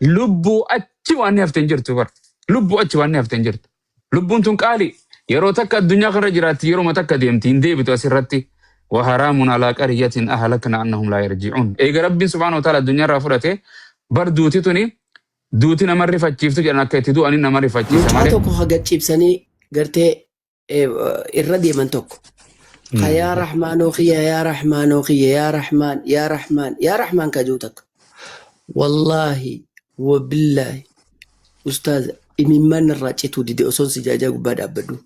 lubbuu achi waan hafteen jirtu bar lubbuu achi waan hafteen jirtu lubbuun tun qaali yeroo takka addunyaa kana jiraatti yeroo takka deemti hin deebitu asirratti وحرام على قرية أهلكنا أنهم لا يرجعون إيه ربي سبحانه وتعالى الدنيا رافورته بر دوتي توني دوتي نمر فاتشيفتو جانا كتدو أني نمر فاتشيف سماري توكو هاجت شيبساني قرتي الردي من توكو يا رحمن وخيا يا رحمن وخيا يا رحمن يا رحمن يا رحمن كجوتك والله وبالله أستاذ إممان الراجتو دي أصون سجاجة قبادة أبدو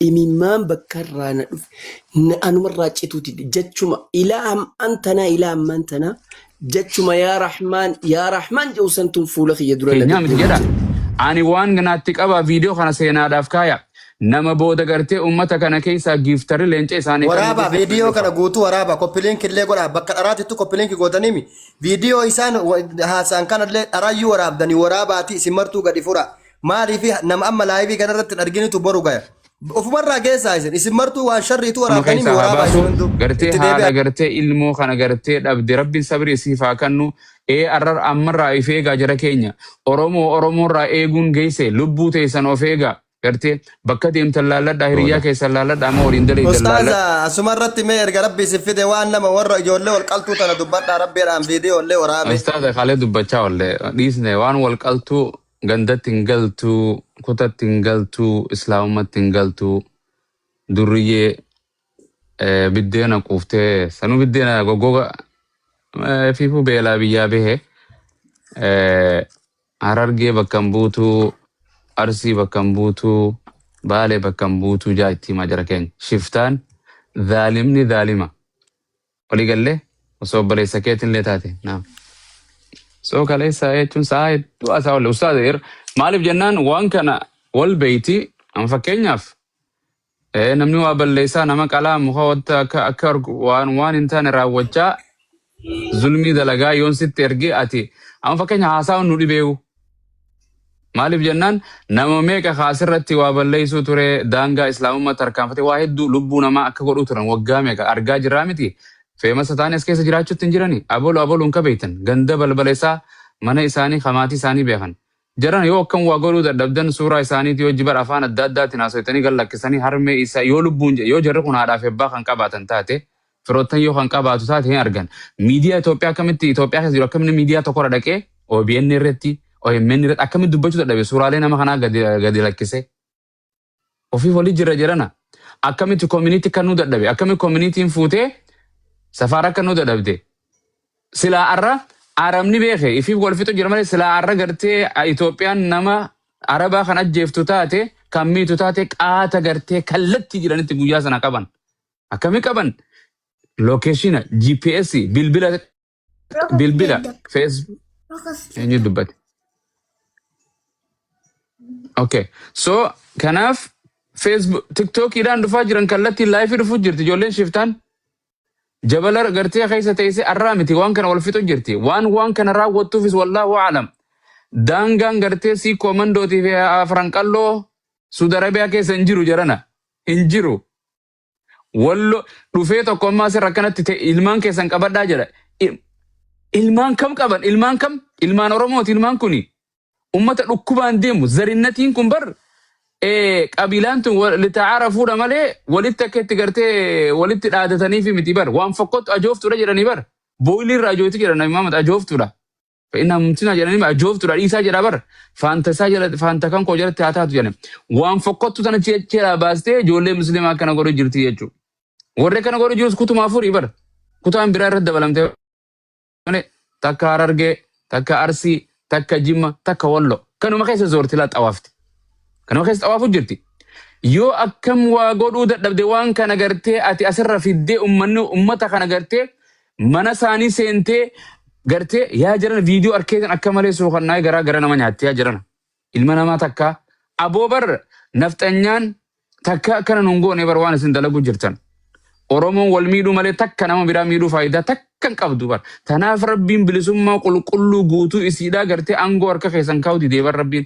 إمام بكرنا أنا مرة جتوتي جتشما إلى أنتنا إلى أنتنا جتشما يا رحمن جوسنتم فولخ يدرون لك نعم تجدا أنا وان غناتك أبا فيديو خنا سينا دافكايا نما بودا غرتي أمتك أنا كيسا جيفتر لينج إساني ورابا فيديو كنا غوتو ورابا كوبلين كله غورا بكراتي تو كوبلين كي غوتانيمي فيديو إسان هاسان كان أرايو وراب دني ورابا تي سمرتو غدي فورا ما ريفي نم أما لايفي كنا رت أرجيني تبرو غير of marra geessa isin isin martuu waan sharriitu waraabanii waraabaa isin gartee haala gartee ilmoo kana gartee dhabde rabbiin sabrii siifaa kannu arrar ammarraa ifeegaa jara keenya oromoorraa eeguun geesse lubbuu teessan of eegaa gartee bakka deemtan laalladhaa hiriyaa keessan laalladhaa ama waliin dalee ustaaza asumarratti mee erga rabbii si fide waan nama warra ijoollee wal qaltuu tana dubbadhaa rabbiidhaan viidiyoo illee waraabe ustaaza kaalee dubbachaa ollee dhiisne waan wal qaltuu gandatti hin galtu kutatti hin galtu islaamumatti hin galtu durriyyee biddeena quuftee sanuu biddeena goggoga fiifuu beelaa biyyaa bahe Harargee bakka hin buutu Arsii bakka hin buutu Baalee bakka hin buutu jaa itti himaa jara keenya shiftaan dhaalimni dhaalima walii gallee osoo obboleessa keetiin illee taate naam. So kaleessa jechuun sa'a hedduu asaa olle ustaadha maaliif jennaan waan kana wal beeyti amma fakkeenyaaf namni waa balleessaa nama qalaa muka wanta akka waan hin taane raawwachaa zulmii dalagaa yoon sitti ergee ati amma fakkeenya haasaa'uun nu dhibeewu maaliif jennaan nama meeqa kaasirratti waa balleessuu ture daangaa islaamummaa tarkaanfate waa hedduu lubbuu namaa akka godhuu turan waggaa meeqa argaa jirraa miti. Feemasa taane as keessa jiraachuutti hin jirani aboluun ka beektan ganda balbaleessaa mana isaanii hamaatii isaanii beekan jaran yoo akkam waa godhuu dadhabdan suuraa isaaniiti yoo jibar afaan adda addaatiin haasofitanii gallakkisanii harmee isaa yoo lubbuun yoo jarri kun haadhaaf ebbaa kan qabaatan taate firoottan yoo kan qabaatu taate hin argan miidiyaa Itoophiyaa akkamitti Itoophiyaa keessa jiru akkamitti miidiyaa tokkorra dhaqee OBN irratti OMN irratti akkamitti dubbachuu dadhabe suuraalee nama kanaa gadi lakkise ofii walii jira jirana akkamitti community kannuu dadhabe akkamitti community'n fuutee safara kanu dadhabde silaa arra aramni beeke ifiif golfito jira malee silaa arra gartee Itoophiyaan nama arabaa kan ajjeeftu taate kan miitu taate qaata gartee kallatti jiranitti guyyaa sana qaban akkami qaban lokeeshina GPS bilbila Facebook eenyu dubbate okay so kanaaf Facebook TikTok idaan dhufaa jiran kallatti live dhufuu jirti ijoolleen shiftaan Jabalar gartee keessa teessee arraamiti waan kana wal fixu jirti waan kana raawwattuufis wallahu a'lam daangaan gartee si komandootii fi afran qalloo Saudi Arabiyaa keessa hin jiru jarana hin jiru wallo dhufee tokko ammaa sirra kanatti ta'e ilmaan keessan qabadhaa jedha ilmaan kam qaban ilmaan Oromooti ilmaan kuni ummata dhukkubaan deemu zarinnatiin kun bar qabilaan tun litaarafuudha malee walitti akkeetti gartee walitti dhaadatanii fi miti bar waan fokkottu ajooftuudha jedhanii bar booyilii irraa ajooftu jedhan Nabi Muhammad ajooftuudha fa'inaa mumtina jedhanii ajooftuudha dhiisaa jedha bar faanta kan koo jalatti haa taatu jedhan waan fokkottu tana jecheedhaa baastee ijoollee musliimaa kana godhu jirti jechuudha warree kana godhu jirus kutumaa furii bar kutaan biraa irratti dabalamtee malee takka Harargee takka Arsii takka Jimma takka Wallo kanuma keessa zoorti laa xawaafti. Kanuma keessa xawaafu jirti. Yoo akkam waa godhuu dadhabde waan kana gartee ati asirra fiddee ummata kana gartee mana isaanii seentee gartee yaa jiran viidiyoo arkeetan akka malee suuqannaa garaa nama nyaattee yaa jiran. Ilma namaa takka aboobar nafxanyaan takka akkana nun goone bar waan isin dalagu jirtan. Oromoon wal miidhuu malee takka nama biraa miidhuu faayidaa takka hin qabdu bar. Tanaaf rabbiin bilisummaa qulqulluu guutuu isiidhaa gartee aangoo harka keessan kaa'uti deebar rabbiin.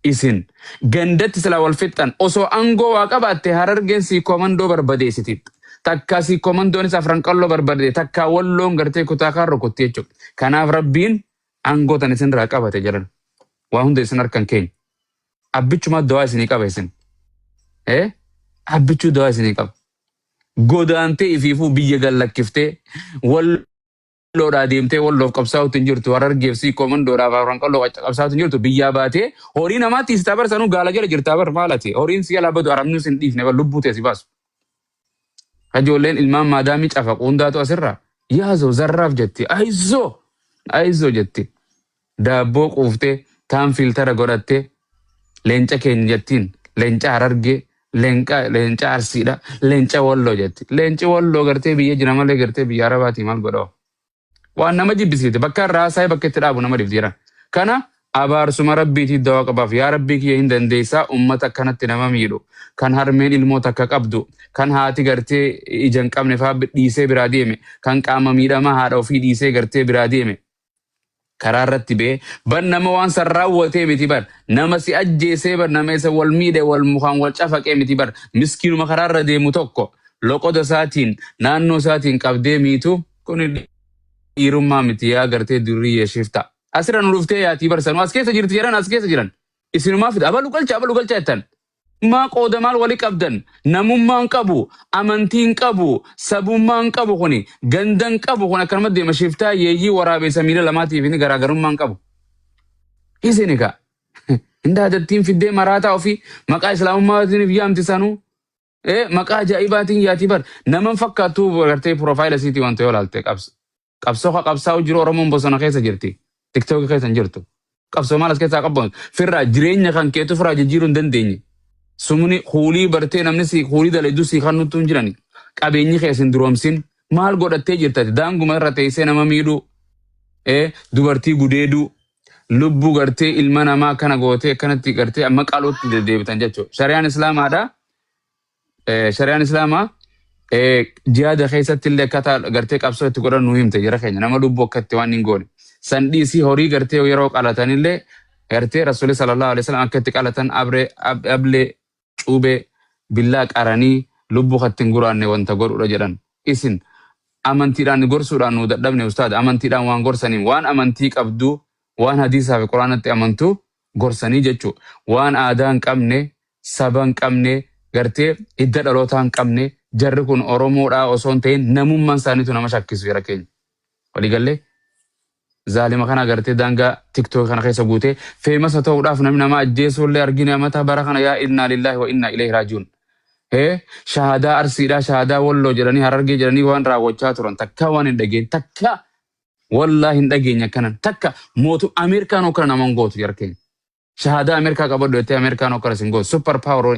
Isin gandatti sila wal fixan osoo aangoo waa qabaatte Harargeen si komandoo barbadeessiti takka si komandoonis afran qalloo barbade takka Walloon gartee kutaa kaan rukutti jechuudha. Kanaaf rabbiin Aangotan isinirraa qabate jedhan. Waa hunda isin harkan keenya. Abbichuma dawaa isinii qaba isin. Abbichuu dawaa isinii qaba. Godaantee ifiifuu biyya gallakkiftee walloodhaa deemtee walloof qabsaa'uutti hin jirtu. Harargeefsii komandoodhaaf afran qalloo qabsaa'uutti hin jirtu. Biyyaa baatee horii namaatti isitaa bar sanuu gaala jala jirtaa bar maalati. Horiin si alaa badu arabnuu sin dhiifne bar lubbuu teessi baasu. Ijoolleen ilmaan maadaamii cafaqu hundaatu asirraa. Yaazoo zarraaf jetti. Ayizoo jetti. Daabboo quuftee taan filtara godhattee leenca keenya jettiin. Leenca Harargee. Leenca Arsiidha. Leenca Walloo jetti. Leenci Walloo gartee biyya jira malee gartee biyya Arabaatii maal godhaa? Waan nama jibbisiite bakka irraa saayii bakka itti dhaabu nama dibdiira. Kana abaarsuma rabbiitii dawaa qabaaf yaa rabbii kiyya hin dandeessaa uummata akkanatti nama miidhu. Kan harmeen ilmoota akka qabdu. Kan haati gartee ija hin qabne fa'aa dhiisee biraa deeme. Kan qaama miidhamaa haadha ofii dhiisee gartee biraa deeme. Karaa irratti ba'ee bar nama waan san raawwatee miti bar nama si ajjeesee bar nama isa wal miidhe wal mukaan wal cafaqee miti bar miskiinuma karaa irra deemu tokko loqoda isaatiin naannoo isaatiin qabdee miitu kun dhiirummaa miti yaa gartee durii yeeshiifta. Asirra nu dhuftee yaatii bar sanuu as keessa jirti jedhan as keessa jiran isinumaa fida abalu galcha jettan. Maa qooda maal walii qabdan namummaan qabu amantiin qabu sabummaan qabu kuni gandan qabu kun akkanuma deema shiftaa yeeyyii waraabessa miila lamaatiif inni garaagarummaan qabu. Isin egaa indaadattiin fiddee maraataa ofii maqaa islaamummaatiin yaamti sanuu maqaa ajaa'ibaatiin yaatii bar naman fakkaattuu gartee piroofaayila siitii wanta yoo ilaalte qabsoo qabsaa'u jiru Oromoon bosona keessa jirti tiktookii keessa hin jirtu qabsoo maal as keessaa qabban firraa jireenya kan keetu firraa jijjiiruu hin dandeenye. Sumni hulii bartee namni si hulii dalayduu si kan nutti hin jirani. Qabeenyi keessin duroomsin maal godhattee jirtati daanguma irra teessee nama miidhuu dubartii gudeeduu lubbuu gartee ilma namaa kana gootee akkanatti gartee amma qalootti deddeebitan jechuudha. Shari'aan islaamaa jihaada keessatti illee akkaataa gartee qabsoo itti godhan nu himte jira keenya nama lubbuu akkatti waan hin goone. Sandhiisii horii gartee yeroo qalatanillee gartee rasuulli sallallahu alaihi wasallam akkatti qalatan ablee cuubee billaa qaranii lubbuu kattiin guraanne wanta godhudha jedhan. Isin amantiidhaan gorsuudhaan nu dadhabne ustaada amantiidhaan waan gorsaniin waan amantii qabdu waan hadiisaa fi quraanatti amantu gorsanii jechuudha. Waan aadaa hin qabne saba hin qabne gartee hidda dhalootaa hin qabne jarri kun Oromoodhaa osoo hin ta'in namummaan isaaniitu nama shakkisu jira keenya. Waliigallee zaalima kana gartee daangaa tiktook kana keessa guutee feemasa ta'uudhaaf namni nama ajjeesuullee argine amata bara kana yaa innaa lillaahi wa innaa ilayhi raaji'uun. Shahaadaa Arsiidhaa shahaadaa Walloo jedhanii Harargee jedhanii waan raawwachaa turan takka waan hin dhageenye takka wallaahi hin dhageenye akkanan takka mootu Ameerikaan okkana naman gootu jara keenya. Shahaadaa Ameerikaa qabadhu jettee Ameerikaan okkana sin gootu super power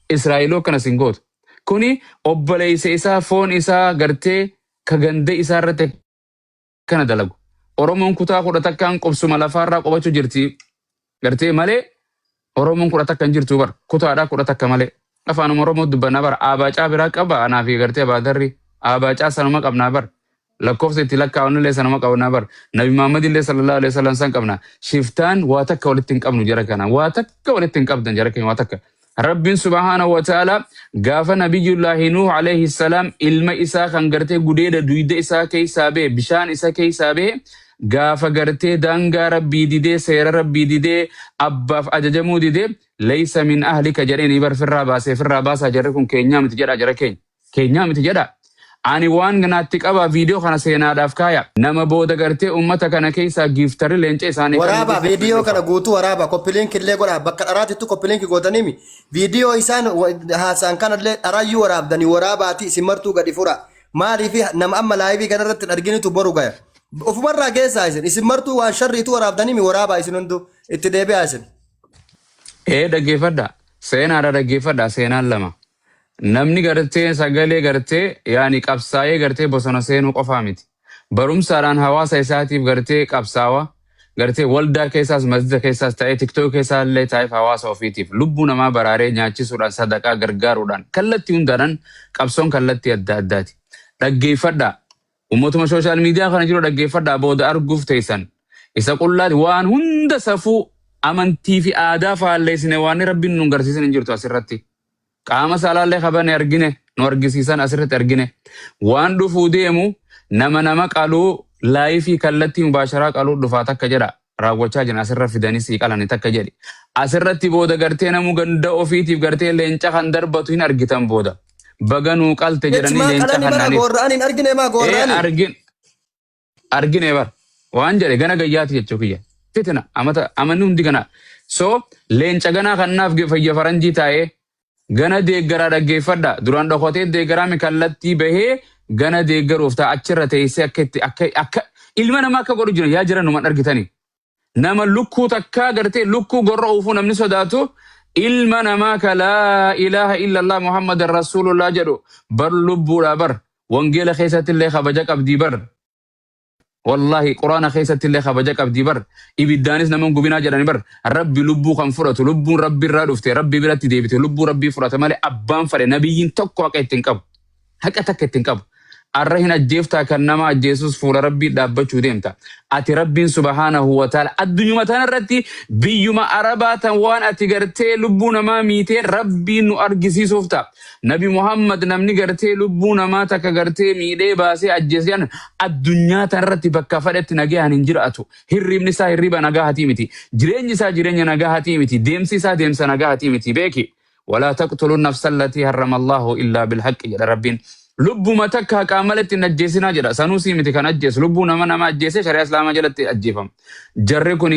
Israa'eel okkana sin gootu. Kuni obboleessa isaa foon isaa gartee ka ganda isaa irratti kana dalagu. Oromoon kutaa kudha takkaan qubsuma lafaarraa qubachuu jirti. Gartee malee Oromoon kudha takka hin jirtu bar kutaadhaa kudha takka malee. Afaanuma Oromoo dubbanna bar abaacaa biraa qaba anaa fi gartee baadarri abaacaa sanuma qabnaa bar. Lakkoofsa itti lakkaa'uunillee sanuma qabnaa bar. Nabi Muhammad illee sallallahu alaihi wasallam san qabna. Shiftaan waa takka walitti hin qabnu jara kana. Waa takka walitti hin qabdan jara keenya waa takka. Rabbiin subhaanahu wa ta'ala gaafa nabiyyullaahi Nuh alayhi salaam ilma isaa kan gartee gudeeda duyda isaa keessaa ba'e bishaan isaa keessaa ba'e gaafa gartee daangaa rabbii didee seera rabbii didee abbaaf ajajamuu didee laysa min ahlika jedhanii bar firraa baasaa jarri kun keenyaa miti jedha jara keenya keenyaa miti jedha. Ani waan ganaatti qaba viidiyoo kana seenaadhaaf kaaya nama booda gartee ummata kana keessaa giiftarri leenca isaanii waraaba viidiyoo kana guutuu waraaba koppiliink illee godha bakka dharaatittu koppiliink gootanimi viidiyoo isaan haasaan kanallee dharayyuu waraabdanii waraabaati isin martuu gadi fura maaliif nama amma laayivii kanarratti arginitu boru gaya ofumarraa keessaa isin martuu waan sharriitu waraabdanimi waraabaa isin hundu itti deebi'aa isin. Dhaggeeffadha seenaadha dhaggeeffadha seenaan lama. Namni gartee sagalee gartee yaani qabsaa'ee gartee bosona seenuu qofaa miti. Barumsaadhaan hawaasa isaatiif gartee qabsaawa gartee waldaa keessaas masjida keessaas ta'ee tiktook keessaa illee taa'eef hawaasa ofiitiif lubbuu namaa baraaree nyaachisuudhaan sadaqaa gargaaruudhaan kallattii hundaadhaan qabsoon kallattii adda addaati. Dhaggeeffadhaa ummatuma sooshaal miidiyaa kana jiru dhaggeeffadhaa booda arguuf teessan isa qullaati waan hunda safuu amantii fi aadaa faalleessine waan rabbiin nu garsiisan hin jirtu asirratti. Qaama salaallee qabane argine nu argisiisan asirratti argine waan dhufuu deemu nama qaluu laayifii kallattii mubaasharaa qaluu dhufaa takka jedha raawwachaa jiran asirra fidanii sii qalani takka jedhi. Asirratti booda gartee namuu ganda ofiitiif gartee leenca kan darbatu hin argitan booda. Baganuu qalte jedhanii leenca kannaaniif. Gorra'aan hin argine maa gorra'aan. Argine bar. Waan jedhe gana gayyaati jechuu kiyya. Fitina amanni hundi kana. So leenca ganaa kannaaf fayya faranjii taa'ee gana deeggaraa dhaggeeffadha. Duraan dhokotee deeggaraa kallattii bahee gana deeggaruuf ta'a achirra teessee akka ilma namaa akka godhu jiran yaa jiran numan argitanii. Nama lukkuu takkaa gartee lukkuu gorra uufuu namni sodaatu ilma namaa ka laa ilaaha illallah Muhammadan Rasulullah jedhu bar lubbuudha bar wangeela keessatti illee kabaja qabdii bar. Wallahi quraana keessatti illee kabaja qabdii bar ibiddaanis naman gubinaa jedhani bar rabbi lubbuu kan fudhatu lubbuun rabbi irraa dhufte rabbi biratti deebite lubbuu rabbii fudhata malee abbaan fadhe nabiyyiin tokko haqa ittiin qabu haqa takka ittiin qabu. Arra hin ajjeeftaa kan nama ajjeesus fuula rabbii dhaabbachuu deemta. Ati rabbiin subhaanahu wa ta'ala addunyuma tanarratti biyyuma arabaa tan waan ati gartee lubbuu namaa miitee rabbiin nu argisiisuuf ta'a. Nabi Muhammad namni gartee lubbuu namaa takka gartee miidhee baasee ajjeesee addunyaa tanarratti bakka fadhetti nagaan hin jiraatu. Hirribni isaa hirriba nagaahatii miti. Jireenyi isaa jireenya nagaahatii miti. Deemsi isaa deemsa nagaahatii miti. Beeki. Walaa taqtuluu nafsa allatii harrama Allahu illaa bilhaqqi jedha rabbiin. Lubbuma takka haqaa malatti hin ajjeesinaa jedha. Sanuusii miti kan ajjeesu. Lubbuu nama ajjeesee shari'a islaamaa jalatti ajjeefama. Jarri kun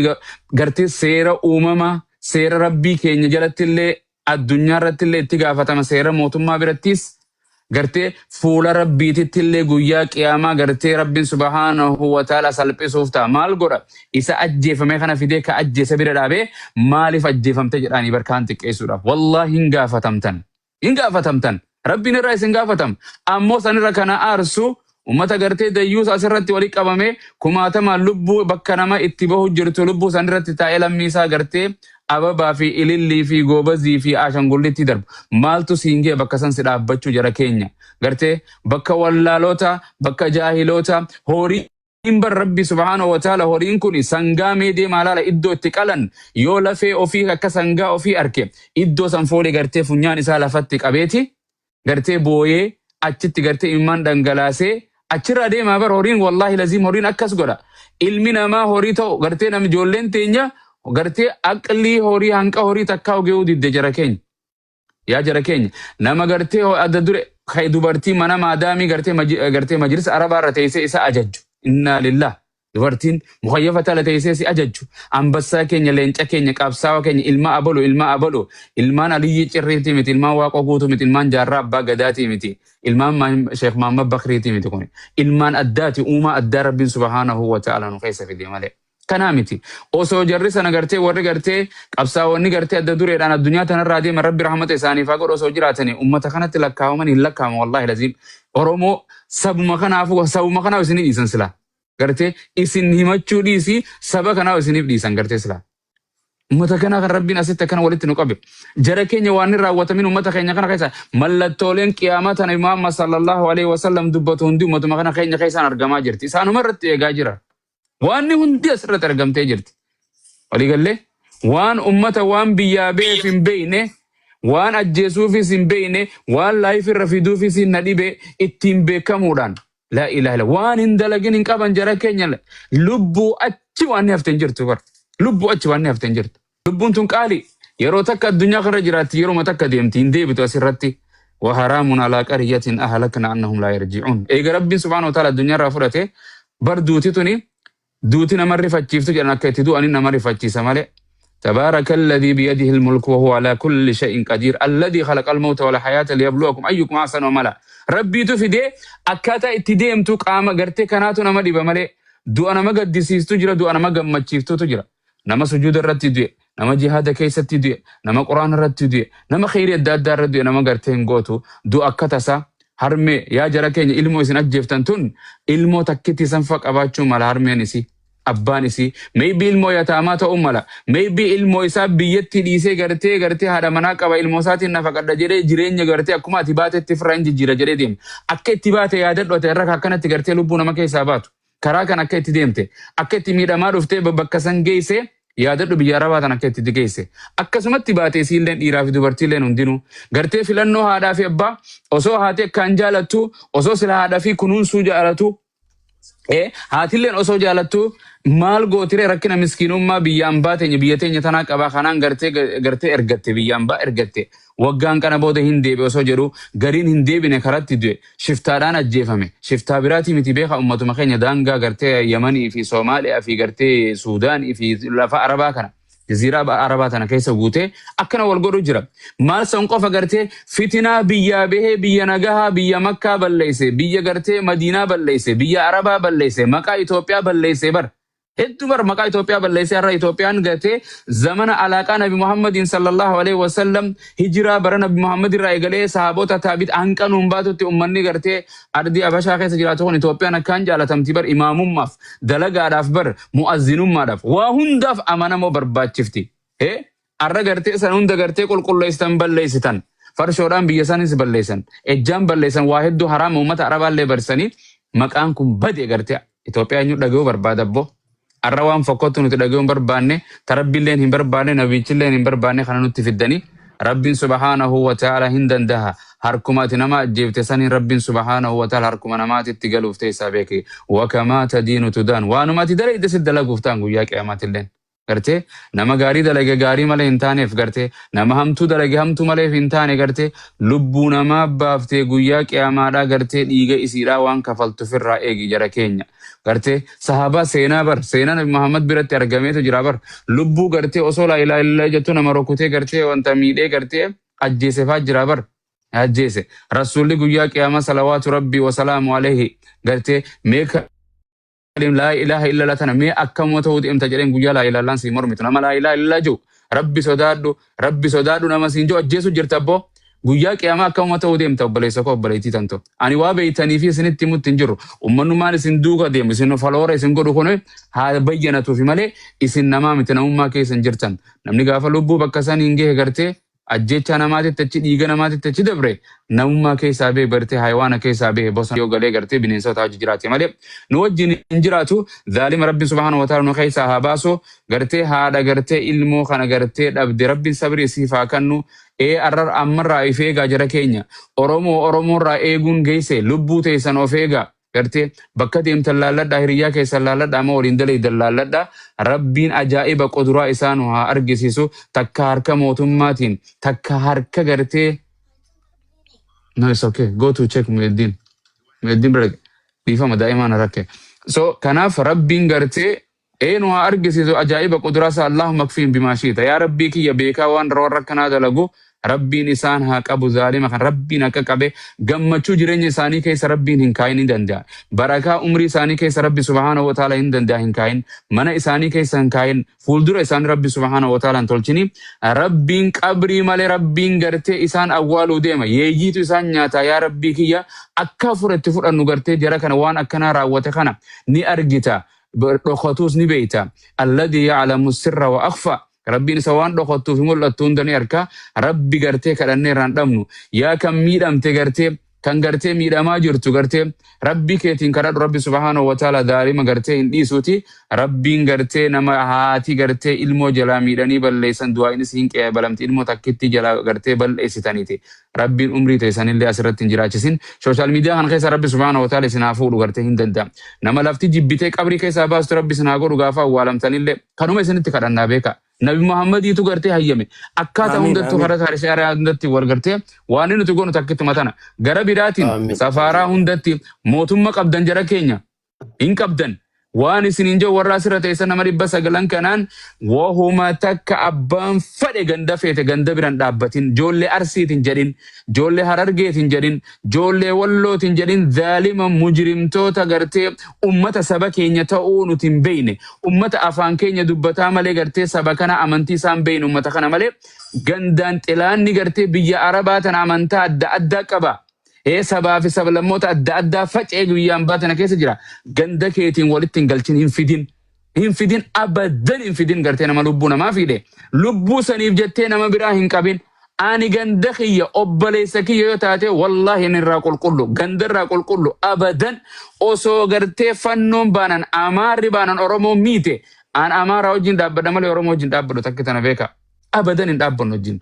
gartee seera uumamaa, seera rabbii keenya jalatti illee addunyaa irratti illee itti gaafatama. Seera mootummaa birattis gartee fuula rabbiititti illee guyyaa qiyaamaa gartee rabbiin subhaanahu wa ta'ala salphisuuf ta'a. Maal godha? Isa ajjeefame kana fidee ka ajjeese bira dhaabee maaliif ajjeefamte jedhaanii barkaan xiqqeessuudhaaf. Wallahi hin gaafatamtan. Hin gaafatamtan. Rabbiin irraa isin gaafatam. Ammoo sanirra kana aarsu ummata gartee dayyuus asirratti walii qabame kumaatamaan lubbuu bakka nama itti bahu jirtu lubbuu sanirratti taa'ee lammiisaa gartee ababaa fi ilillii fi goobazii fi ashangullitti darbu. Maaltu siingee bakka san si dhaabbachuu jara keenya. Gartee bakka wallaalota, bakka jaahiloota, horii bar rabbi subhaanahu wa ta'ala horiin kun sangaa meedee maalaala iddoo itti qalan yoo lafee ofii akka sangaa ofii arke iddoo san foolii gartee funyaan isaa lafatti qabeeti. Gartee booyee achitti gartee ilmaan dhangalaasee achirra deemaa bar horiin wallahi laziim horiin akkas godha. Ilmi namaa horii ta'u gartee nam ijoolleen teenya gartee aqlii horii hanqa horii takkaa ogeeyuu didde jara keenya. Yaa jara keenya nama gartee adda dure kay dubartii mana maadaamii gartee majlisa arabaarra teessee isa ajajju. Inna lillah. Dubartiin mukhayyafa tala teessee si ajajju. Ambassaa keenya leenca keenya qabsaawa keenya ilma abalu ilmaan aliyyi cirriitii miti ilmaan waaqa guutuu miti ilmaan jaarraa abbaa gadaatii miti ilmaan sheekh Muhammad Bakriitii miti kun ilmaan addaati uumaa addaa rabbiin subhaanahu wa ta'ala nu keessa fide malee. Kanaa miti osoo jarri sana gartee warri gartee qabsaawwanni gartee adda dureedhaan addunyaa tanarraa deeman rabbi rahmata isaaniif haa godhu osoo jiraatanii ummata kanatti lakkaawaman hin lakkaawaman wallahi laziim Oromoo sabuma kanaaf isinii dhiisan silaa. Gartee isin himachuu dhiisi saba kanaaf isiniif dhiisan gartee silaa. Ummata kana kan rabbiin asitti akkana walitti nu qabe. Jara keenya waan hin raawwatamin ummata keenya kana keessa mallattooleen qiyaamaa tana Muhammad sallallahu alaihi wasallam dubbatu hundi ummatuma kana keenya keessaan argamaa jirti. Isaanuma irratti eegaa jira. Waan hundi asirratti argamtee jirti. Waliigallee waan ummata waan biyyaa beef hin beeyne waan ajjeesuufis hin beeyne waan laayifirra fiduufis hin nadhibe ittiin beekamuudhaan. La ilaha illa waan hin dalagin hin qaban jara keenya lubbuu achi waan hafteen jirtu bar lubbuu achi waan hafteen jirtu lubbuun tun qaali yeroo takka addunyaa kana jiraatti yeroo takka deemti hin deebitu asirratti wa haraamun ala qaryatin ahlakna annahum la yarji'un eega rabbiin subhaanahu wa ta'ala addunyaa irraa fudhate bar duuti tuni duuti nama rifachiiftu jedhan akka itti du'anii nama rifachiisa malee تبارك الذي بيده الملك وهو على كل شيء قدير الذي خلق الموت والحياة ليبلوكم أيكم أحسن عملا ربي تفيدي أكاتا اتديم تو قام غرتي كاناتو نما ديبا مالي دو أنا ما قدسيس تجرى دو أنا ما قمتشيفتو تجرى نما سجود الرد تدوي نما جهاد كيسة تدوي نما قرآن الرد تدوي نما خيري الداد دار ردوي نما غرتين غوتو دو أكاتا سا هرمي يا جراكين علمو إسنك جفتن علمو تكتي سنفق أباچو مال هرمي نسي Abbaan isii maybe ilmoo yataamaa ta'uu mala maybe ilmoo isaa biyyatti dhiisee gartee haadha manaa qaba ilmoo isaatiin nafaqadha jedhee jireenya gartee akkuma ati baatetti firraa hin jijjiira jedhee deema akka itti baate yaadadhu ati irra akkanatti gartee lubbuu nama keessaa baatu karaa kan akka itti deemte akka itti miidhamaa dhuftee bakka san geesse yaadadhu biyya arabaa tan akka itti geesse akkasumatti baate isiilleen dhiiraa fi dubartiilleen hundinuu gartee filannoo haadhaa fi abbaa osoo haati akkaan jaalattu osoo sila haadhaa fi kunuunsuu jaalatu Haatilleen osoo jaalattu maal gootire rakkina miskiinummaa biyyaan baateenya biyya teenya tanaa qabaa kanaan gartee ergatte biyyaan baa ergatte waggaan kana booda hin deebi osoo jedhu gariin hin deebine karatti du'e shiftaadhaan ajjeefame shiftaa biraatii miti beeka ummatuma keenya daangaa gartee Yamanii fi Soomaaliyaa fi gartee Suudaanii fi lafa Arabaa kana jaziiraa Arabaa tana keessa guutee akkana wal godhu jira. Maal san qofa gartee fitinaa biyyaa bahee biyya nagahaa biyya Makkaa balleeyse biyya gartee Madiinaa balleeyse biyya Arabaa balleeyse maqaa Itoophiyaa balleeyse bar. Hedduu bar maqaa Itoophiyaa balleeyse har'a Itoophiyaan gartee zamana alaaqaa Nabi Muhammadin sallallahu alaihi wasallam hijiraa bara Nabi Muhammad irraa eegalee sahaabota taabit hanqanuun baatutti ummanni gartee ardii Abashaa keessa jiraatu kun Itoophiyaan akkaan jaalatamti bar imaamummaaf dalagaadhaaf bar mu'azzinummaadhaaf waa hundaaf amanamoo barbaachifti. Har'a gartee san hunda gartee qulqulleessitan balleessitan farshoodhaan biyya isaaniis balleessan ejjaan balleessan waa hedduu haraama uummata Arabaallee barsanii maqaan kun badee gartee Itoophiyaa eenyu dhaga'uu barbaada abbo. Har'a waan fakkootu nuti dhaga'uun barbaanne tarabbiilleen hin barbaanne nabiichilleen hin barbaanne kana nutti fiddanii rabbiin subhaanahu wa ta'ala hin danda'a harkumaati nama ajjeefte saniin rabbiin subhaanahu wa ta'ala harkuma namaatitti galuuf teessaa beeke wakamaa tadiinu tudaan waanumati dalayde si dalaguuf ta'an guyyaa qiyamaatilleen. Gartee nama gaarii dalage gaarii malee hin taaneef gartee nama hamtuu dalage hamtuu malee hin taane gartee lubbuu namaa baaftee guyyaa qiyamaadhaa gartee dhiiga isiidhaa waan kafaltufirraa eegi jara keenya. Gartee sahaabaa seenaa bar seenaa Nabi Muhammad biratti argameetu jira bar lubbuu gartee osoo laa ilaaha illallah jettu nama rokutee gartee wanta miidhee gartee ajjeesefaa jira bar ajjeese rasuulli guyyaa qiyamaa salawaatu rabbii wasalaamu alayhi gartee meeka laa ilaaha illallah tana mee akkam ta'uu deemta jedheen guyyaa laa ilaaha illallah si mormitu nama laa ilaaha illallah jiru rabbi sodaadhu nama siin jiru ajjeesu jirta abboo. Guyyaa qiyamaa akkam ta'uu deemta obboleessa koo obboleettii tanto. Ani waa beeytanii fi isinitti himutti hin jirru. Uummanummaan isin duuka deemu isin faloora isin godhu kun haa bayyanatuufi malee isin namaa miti namummaa keessa hin jirtan. Namni gaafa lubbuu bakka san hin gahe gartee ajjecha namaatitti achi dhiiga namaatitti achi dabre namummaa keessaa bee bartee hayawaana keessaa bee bosona yoo galee gartee bineensota wajji jiraate malee nu wajjin hin jiraatu zaalima rabbiin subhaanahu wa ta'ala nu keessaa haa baasu gartee haadha gartee ilmoo kana gartee dhabde rabbiin sabrii siif haa kennu. Arrar ammarraa if eegaa jara keenya Oromoorraa eeguun geesse lubbuu teessan of eegaa gartee bakka deemtan laalladhaa hiriyyaa keessan laalladhaa ama waliin dalaydan laalladhaa rabbiin ajaa'iba quduraa isaa nu haa argisiisu takka harka mootummaatiin takka harka gartee no it's okay go to check Mueddin bira dhiifama daa'imaan rakke so kanaaf rabbiin gartee nu haa argisiisu ajaa'iba quduraa isaa Allahumma kfiin bimaashiita yaa rabbii kiyya beekaa waan warra kanaa dalagu rabbiin isaan haa qabu zaalima kan rabbiin akka qabe gammachuu jireenya isaanii keessa rabbiin hin kaayin ni danda'a. Barakaa umrii isaanii keessa rabbi subhaanahu wa ta'ala hin danda'a hin kaayin mana isaanii keessa hin kaayin fuuldura isaanii rabbi subhaanahu wa ta'ala hin tolchini rabbiin qabrii malee rabbiin gartee isaan awwaaluu deema yeeyyiitu isaan nyaata yaa rabbii kiyya akka furatti fudhannu gartee jara kana waan akkanaa raawwate kana ni argita. Dhokotuus ni beeyta alladhi ya'lamu sirra wa akhfa rabbiin isa waan dhokottuuf mul'attu hunda ni arka rabbi gartee kadhannee irraan dhabnu yaa kan miidhamte gartee kan gartee miidhamaa jirtu gartee rabbi keetiin kadhadhu rabbi subhaanahu wa ta'ala zaalima gartee hin dhiisuuti rabbiin gartee nama haati gartee ilmoo jalaa miidhanii balleessan du'aa'inis hin qeebalamti ilmoo takkitti jalaa gartee balleessitaniiti rabbiin umrii teessanillee asirratti hin jiraachisin sooshaal miidiyaa kan keessa rabbi subhaanahu wa ta'ala isin haa fuudhu gartee hin danda'a nama lafti jibbitee qabrii keessaa baastu rabbi isin haa godhu gaafa awwaalamtanillee kanuma isinitti kadhannaa beeka. Nabi Muhammadiitu gartee hayyame akkaataa hundattuu karaa shari'aa hundatti wal gartee waan nuti goonu takkitti matana gara biraatiin safaaraa hundatti mootummaa qabdan jara keenya hin qabdan waan isiniin jiru warra asirra teessan nama 900 kanaan wahuma takka abbaan fedhe ganda feete ganda biran dhaabbatin joollee arsiitiin jedhin joollee harargeetiin jedhin joollee wallootiin jedhin zaalima mujrimtoota gartee ummata saba keenya ta'uu nuti hin beeyne ummata afaan keenya dubbataa malee gartee saba kana amantii isaan beeyne ummata kana malee gandaan xilaanni gartee biyya arabaa tana amantaa adda addaa qaba. Sabaa fi sablammoota adda addaa faca'ee guyyaan baatana keessa jira. Ganda keetiin walitti hin galchin hin fidin abadan hin fidin gartee nama lubbuu namaa fide. Lubbuu saniif jettee nama biraa hin qabin. Ani ganda kiyya obboleessa kiyya yoo taate wallahi inni irraa qulqullu ganda irraa qulqullu abadan osoo gartee fannoon baanan amaarri baanan Oromoo miite an amaaraa wajjin dhaabbadha malee Oromoo wajjin dhaabbadhu takka tana beeka. Abadan hin dhaabbannu wajjin.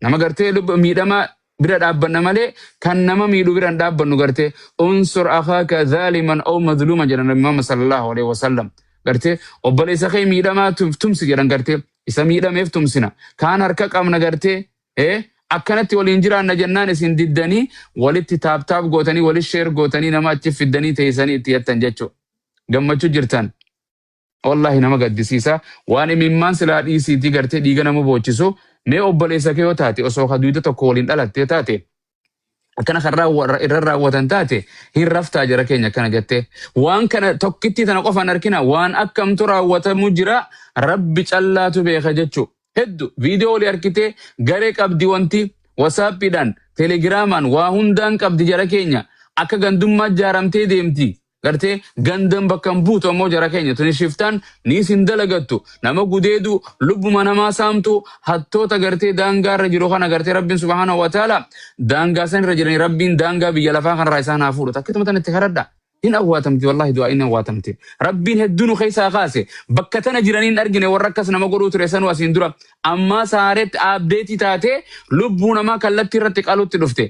Nama gartee miidhamaa bira dhaabbanna malee kan nama miidhu bira hin dhaabbannu gartee unsur akhaaka zaaliman aw mazluman jedhan Nabi Muhammad sallallahu alaihi wasallam gartee obboleessa kee miidhamaa tumsi jedhan gartee isa miidhameef tumsina kaan harka qabna gartee akkanatti waliin jiraanna jennaan isin diddanii walitti taaptaap gootanii walitti sheer gootanii nama achi fiddanii teessanii itti yattan jechuudha. Gammachuu jirtan. Wallahi nama gaddisiisa waan imimmaan silaa dhiisiitii gartee dhiiga nama boochisu mee obboleessa kee yoo taate osoo haduuta tokko waliin dhalattee taate akkana kan irra raawwatan taate hin raftaa jara keenya akkana jettee waan kana tokkitti tana qofaan arkina waan akkamtu raawwatamu jira rabbi callaatu beeka jechuu heddu viidiyoo olii arkitee garee qabdi wanti wasaappiidhaan teelegiraamaan waa hundaan qabdi jara keenya akka gandummaa jaaramtee deemti. Gartee gandan bakkan buutu ammoo jara keenya tuni shiftaan ni isin dalagattu nama gudeedu lubbuma namaa saamtu hattoota gartee daangaa irra jiru kana gartee rabbiin subhaanahu wa ta'ala daangaa san irra jiranii rabbiin daangaa biyya lafaa kanarraa isaan haa fuudhu takkituma tan itti kadhadha hin awwaatamti wallahi du'aa hin awwaatamti rabbiin hedduun keessaa kaase bakka tana jiraniin argine warra akkas nama godhuu ture sanuu asiin dura ammaa saaretti abdeetii taate lubbuu namaa kallattii irratti qalutti dhufte.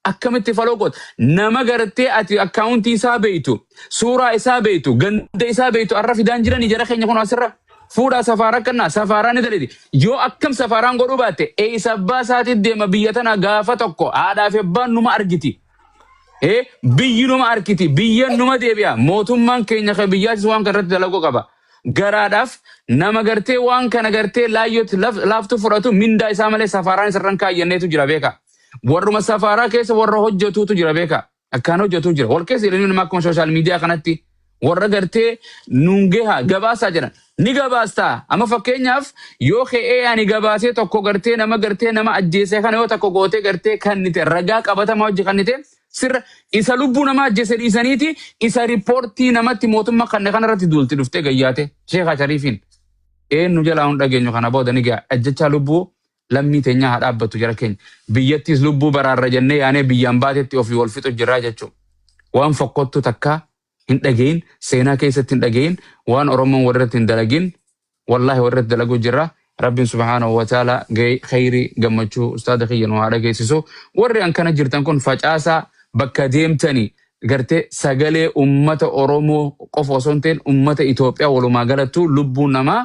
Akkamitti faloo nama gartee ati akkaawuntii isaa beeytu suuraa isaa beeytu ganda isaa beeytu arra fidaan jiranii jara keenya kun asirra fuudhaa safaaraa kannaa safaaraa ni daliti yoo akkam safaaraan godhuu baatte eessa abbaa isaatiif deema biyya tana gaafa tokko haadhaaf abbaan numa argiti biyyi numa argiti biyya numa deebi'a mootummaan keenya kan biyyaatis waan kanarratti dalaguu qaba garaadhaaf nama gartee waan kana gartee laayyootti laaftu fudhatu mindaa isaa malee safaaraan isarran kaayyanneetu jira beeka. Warruma safaraa keessa warra hojjetuutu jira beeka akkaan hojjetuu jira wal keessa ilmi namaa akkuma sooshaal miidiyaa kanatti warra gartee nungeha gabaasaa jiran ni gabaastaa amma fakkeenyaaf yoo ka'ee ani gabaasee tokko gartee nama ajjeesee kana yoo tokko gootee gartee kannite ragaa qabatamaa hojii kannite sirra isa lubbuu nama ajjeese dhiisaniiti isa riippoortii namatti mootummaa kanne kanarratti duulti dhuftee gayyaate Sheekha Shariifiin eenyu jalaa hun dhageenyu kana booda ni ga'a ajjechaa lubbuu lammii teenyaa haa dhaabbattu jara keenya biyyattis lubbuu baraarra jennee yaanee biyyaan baatetti ofii wal fixu jirraa jechuudha. Waan fokkottu takka hin dhagayin seenaa keessatti hin dhagayin waan Oromoon warratti hin dalagin wallahi warratti dalaguu jirra rabbiin subhaanahu wa ta'ala khayrii gammachuu ustaada kiyya nu haa dhageessisu warri an kana jirtan kun facaasaa bakka deemtanii gartee sagalee ummata Oromoo qofa osoo hin ta'in ummata Itoophiyaa walumaa galattu lubbuu namaa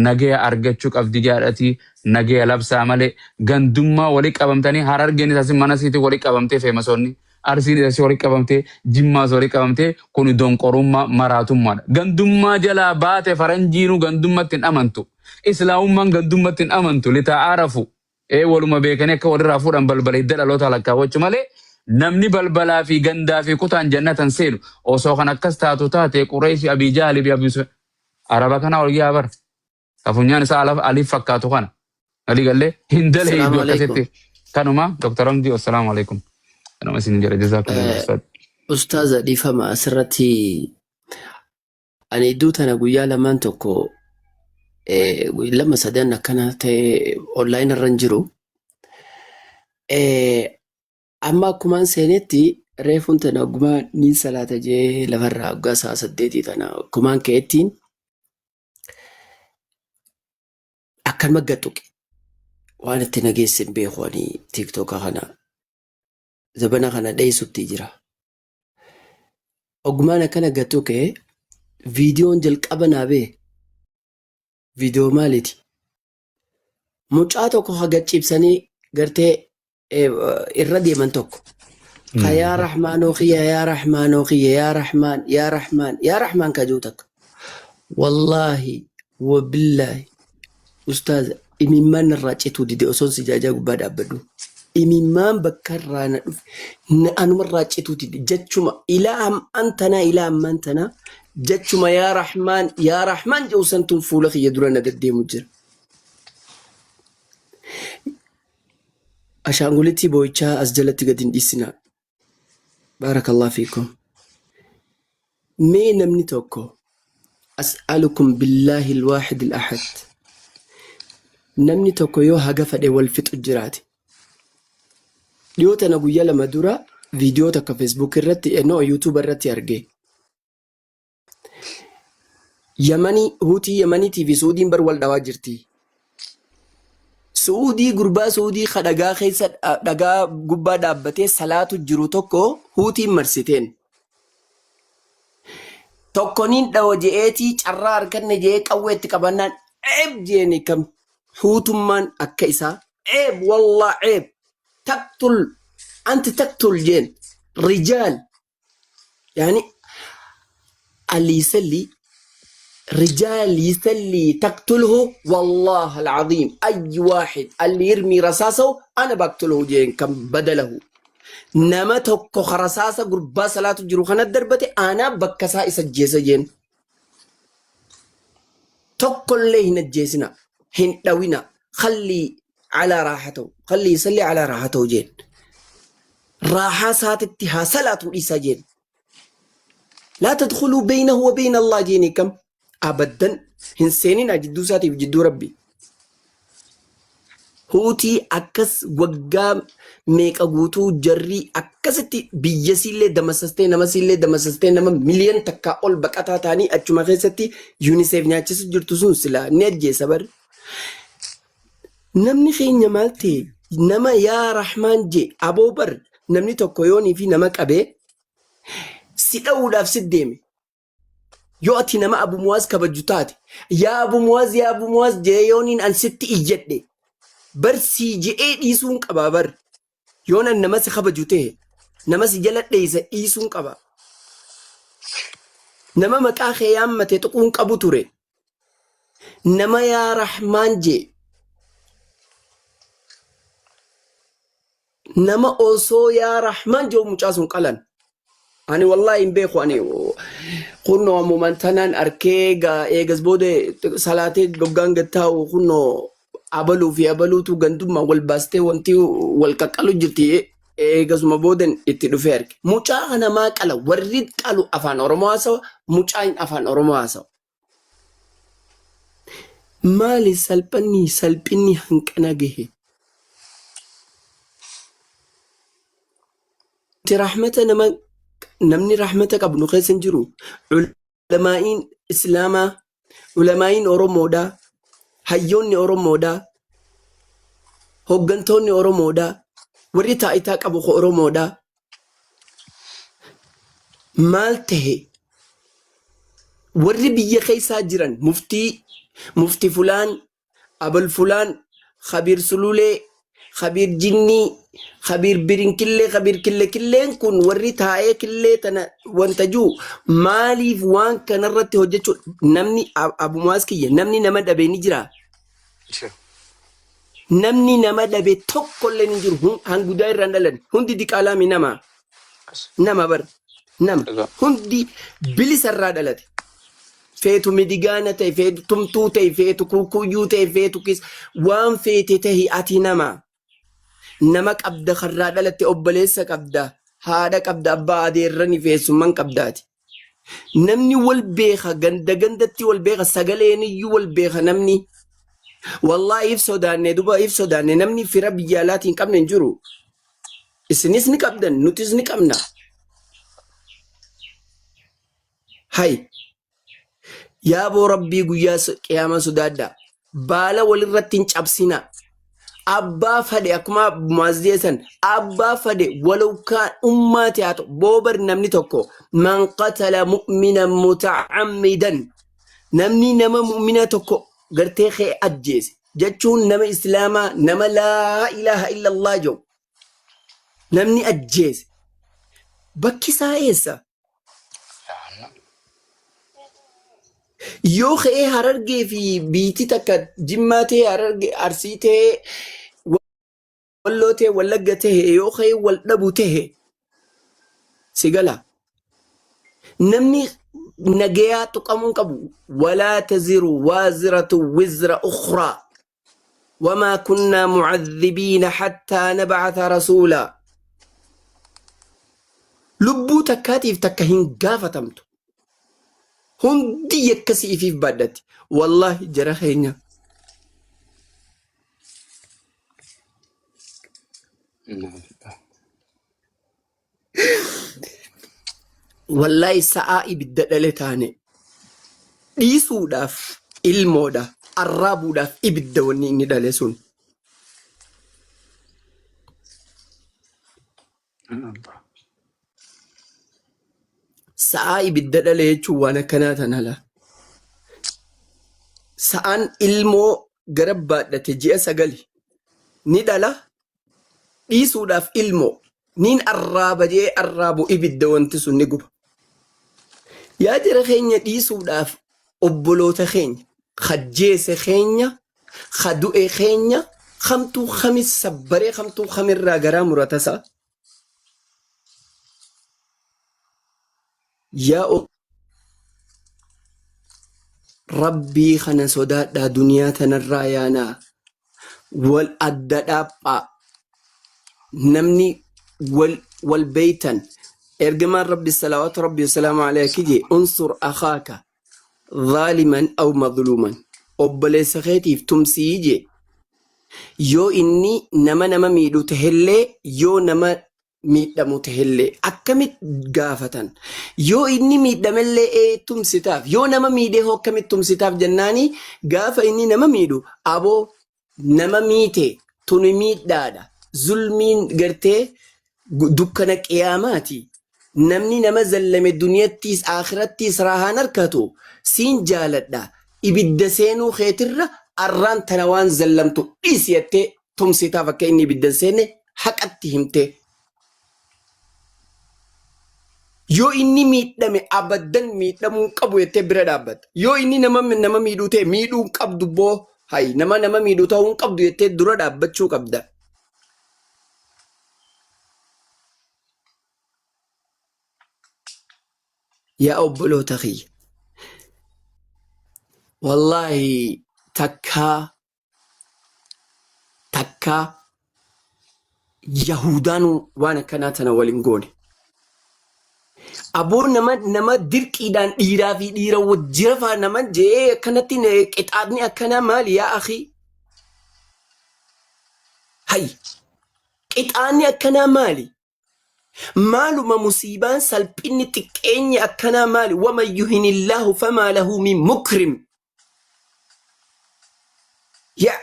nagaya argachuu qabdi jaadhati nagaya labsaa malee gandummaa walii qabamtanii Harargeen isaas mana isiitti walii qabamtee feemasoonni Arsiin isaas walii qabamtee Jimmaas walii qabamtee kun donqorummaa maraatummaadha. Gandummaa jalaa baate faranjiinuu gandummatti hin amantu islaamummaan gandummatti hin amantu litaa'aarafu waluma beekanii akka walirraa fuudhan balbala hidda dhaloota lakkaawwachuu malee namni balbalaa fi gandaa fi kutaan jannatan seenu osoo kan akkas taatu taate Qureeshi Abii Jahal fi Abii Araba kana ol yaa bar Afunyaan isaa aliif fakkaatu kana. Alii gallee hin dalee iddoo akkasitti. Kanuma Dr. Hamdi wasalaamu alaikum. Kanuma isin jira jazaakum. Ustaaza dhiifama asirratti ani iddoo tana guyyaa lamaan tokko lama sadan akkana ta'e online irra jiru. Amma akkumaan seenetti reefuun tana ogummaa niin salaata jee lafarraa waggaa 8 tana akkumaan ka'ettiin akkan maggaxuqe waan itti nageessin beekanii TikTok kana zabana kana dheessutti jira. Ogummaan akkana gattuqe viidiyoon jalqaba naabee viidiyoo maaliiti? Mucaa tokko haga cibsanii gartee irra deeman tokko. Yaa Rahmaanoo kiyya yaa Rahmaanoo kiyya yaa Rahmaan yaa Rahmaan yaa Rahmaan kajuu takka. Wallaahi wabillaahi ustaaza imimmaan irraa cituu dide osoon si jaajaa gubbaa dhaabbadhu. Imimmaan bakka irraa na dhufe anuma irraa cituu dide jechuma ilaa ammaan tanaa jechuma yaa Rahmaan jawsantuun fuula kiyya dura na deddeemu jira. Ashaangulitti boo'ichaa as jalatti gadi hin dhiisinaa. Baarakallah fiikum. Mee namni tokko as'alukum billaahi alwaahid al-ahad. Namni tokko yoo haga fadhe wal fixu jiraate. Dhiyoo tana guyyaa lama dura viidiyoo takka Facebook irratti YouTube irratti arge. Huutii Yamanii TV Suudiin bar wal dhawaa jirti. Suudii gurbaa Suudii ka dhagaa keessa dhagaa gubbaa dhaabbatee salaatu jiru tokko huutiin marsiteen. Tokkoniin dhawa je'eetii carraa harkanne je'ee qawwee itti qabannaan ceeb jeeni kam huutummaan akka isaa ceeb wallah ceeb taktul anti taktul jeen rijaal yani اللي يسلي رجال يسلي تقتله والله العظيم أي واحد اللي يرمي رصاصه أنا بقتله جين كم بدله نما توكو خرصاصة قربا صلاة جروخنا الدربة أنا بكسا إسجيس جين توكو اللي هنا الجيسنا هن دوينا خلي على راحته خلي يسلي على راحته جين راحة ساتتها صلاة إيسا جين لا تدخلوا بينه وبين الله جينكم أبدا هنسينين أجدو ساتي بجدو ربي هوتي أكس وقام ميك أقوتو جري أكستي بيجسيلي دمسستي نما مليون تكاول بكاتا تاني أجمع خيستي يونيسيف نياتشس جرتوسون سلا نيجي سبر نمني خين نمالتي نما يا رحمن جي أبو بر نمني توكويوني في نمك أبي سيداوداف سيديمي يؤتي نما أبو مواز كبجوتاتي يا أبو مواز جيونين أن ستي إجدي برسي جئي إيسون كبابر يونا نمسي خبجوته نمسي جلت ليس إيسون كبا نما مكا خيام متى تقون كبو توري نما يا رحمن جي نما أوسو يا رحمن جو مجاسون قلن أنا والله إن بيخو أنا خنو مومنتنان أركيغا إيغاز بودي صلاتي دوغان غتاو خنو أبلو في أبلو تو غندوما والباستي وانتي والكاكالو جرتي إيغاز مبودن اتدو فيرك موچا أنا ما كالا ورد كالو أفان أورمواسو موچاين أفان أورمواسو مالي سلبني هنكنا جهي تي رحمة نمني رحمتك ابن خيسن جرو علماء إسلاما علماء أورومودا هيوني أورومودا هوغنتوني أورومودا وريتا إتاك أبو خو أورومودا مالته وري بيا خيسا جران مفتي فلان أبل فلان خبير سلولي خبير جني خبير بيرين خبير كلين كن وري تاي كله تنا وانتجو مالي فوان كان رتي هجتو نمني ابو ماسكي نمني نما دبي نجرا نمني نما دبي توك كل نجر هان غداي رندلن هندي دي كلامي نما بر نما هندي بلي سرادلت فيتو ميديغانا تي فيتو تمتو تي فيتو كوكو تي فيتو كيس وان فيتي تهي اتي نما نمك أبدا خرادة لتي أبليسك أبدا هذا أبدا أبا أديرني في سمان كبداتي نمني والبيخة جندتي والبيخة سجليني والبيخة نمني والله يفسدان دوبا يفسدان نمني في ربي جالاتي كم ننجرو إسنيسني كبدا نوتيسني كمنا هاي يا أبو ربي قياس قيامة سدادا بالا ولرتين أبسنا أبا فدي أكما مازديسن أبا فدي ولو كان أماتي هاتو بوبر نمني توكو من قتل مؤمنا متعمدا نمني نما مؤمنا توكو قرتيخي أجيس جاتشون نما إسلاما نما لا إله إلا الله جو نمني أجيس بكي سايسا yoo ka'ee harargee fi biitii takka jimmaatee harargee arsiitee wallootee wallagga tahe yoo ka'ee wal dhabu tahe sigala namni nagayaa tuqamuun qabu walaa taziru waaziratu wizra ukhraa wamaa kunnaa mucadhibiina xattaa nabcatha rasuula lubbuu takkaatiif takka hin gaafatamtu هندي يكسي في بدتي والله جرخينا والله سائي بالدلالتاني يسوداف المودا الرابوداف إبدا ونيني دالسون Sa'aa ibidda dhale jechuun waan akkanaa tanala. Sa'aan ilmoo gara baadhate ji'a 9 ni dhala dhiisuudhaaf ilmoo niin arraaba jee arraabu ibidda wanti sun ni guba. Yaa jara keenya dhiisuudhaaf obboloota keenya khajjeese keenya khadu'e keenya kamtuu kamis sabbaree kamtuu kamirraa garaa muratasaa. Yaa Rabbii kana sodaadhaa duniyaa tanarraa yaanaa wal adda dhaaphaa namni wal beeytan ergamaan Rabbi salawaatu Rabbi wasalaamu alayhi je unsur akhaaka zaaliman aw madluuman obboleessa keetiif tumsii je yoo inni nama miidhu tahellee yoo nama miidhamu tahellee akkamit gaafatan yoo inni miidhamellee tumsitaaf yoo nama miidhee hoo akkamit tumsitaaf jennaani gaafa inni nama miidhu aboo nama miite tuni miidhaadha zulmiin gartee dukkana qiyaamaati namni nama zallame duniyattiis akhirattiis raahaan harkatu siin jaaladha ibidda seenuu keetirra arraan tana waan zallamtu dhiisiyattee tumsitaaf akka inni ibidda seenne haqatti himte. Yoo inni miidhame abaddan miidhamuu qabu jettee bira dhaabbata. Yoo inni nama miidhuu ta'e miidhuu qabdu boo hayi nama miidhuu ta'uu qabdu jettee dura dhaabbachuu qabda. Yaa obboloota kiyya. Wallaahi takkaa Yahudaan waan akkanaa tana waliin goone. Aboo nama dirqiidhaan dhiiraa fi dhiira wajjira faa nama jee akkanatti qixaadni akkanaa maali yaa akhi? Hay qixaadni akkanaa maali? Maaluma musiibaan salphinni xiqqeenyi akkanaa maali? Waman yuhinillaahu famaa lahu min mukrim. Yaa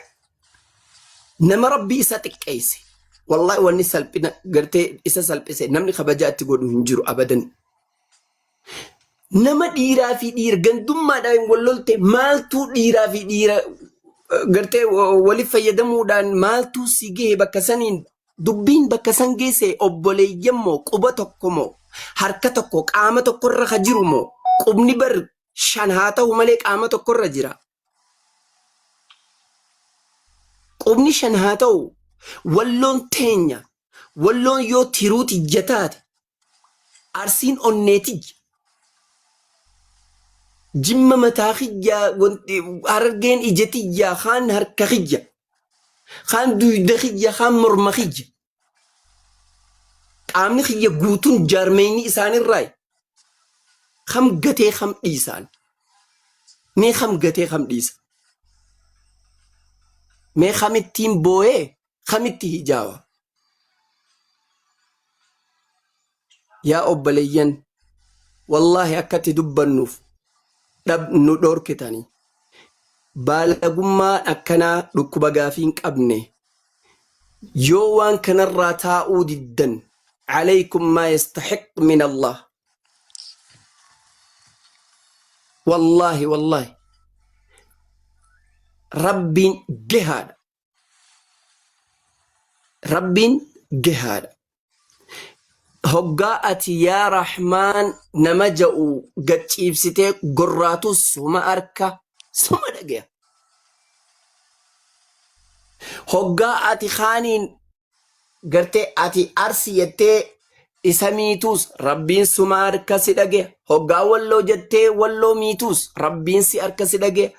nama rabbi isa xiqqeesse. Wallahi wanni salphina gartee isa salphise namni kabajaa itti godhu hin jiru abadan. Nama dhiiraa fi dhiira gandummaadhaan wal lolte maaltu dhiiraa fi dhiira gartee waliif fayyadamuudhaan maaltu si gahee bakka saniin dubbiin bakka san geesse obboleeyyan moo quba tokko moo harka tokko qaama tokkorra ka jiru moo qubni bar 5 haa ta'u malee qaama tokkorra jira. Qubni 5 haa ta'u walloon teenya walloon yoo tiruuti jataate arsiin onneetiyya jimma mataa xiyyaa hargeen ijatiyyaa kaan harka xiyya kaan duyda xiyya kaan morma xiyya qaamni xiyya guutuun jaarmeenyi isaanirraa kam gatee kam dhiisaan mee kam gatee kam dhiisa mee kamittiin booyee kamitti hijaawa. Yaa obboleeyyan wallahi akkatti dubbannuuf nu dhorkitanii baalagummaa akkanaa dhukkuba gaafii hin qabne yoo waan kanarraa taa'uu diddan alaykum maa yastaxiq min Allah. Wallahi rabbiin gahaadha. Rabbiin gahaadha. Hoggaa ati yaa Rahmaan nama ja'u gachiibsitee gorraatus suma arka suma dhagaya. Hoggaa ati kaaniin gartee ati arsi jettee isa miituus rabbiin suma arka si dhagaya. Hoggaa walloo jettee walloo miituus rabbiin si arka si dhagaya.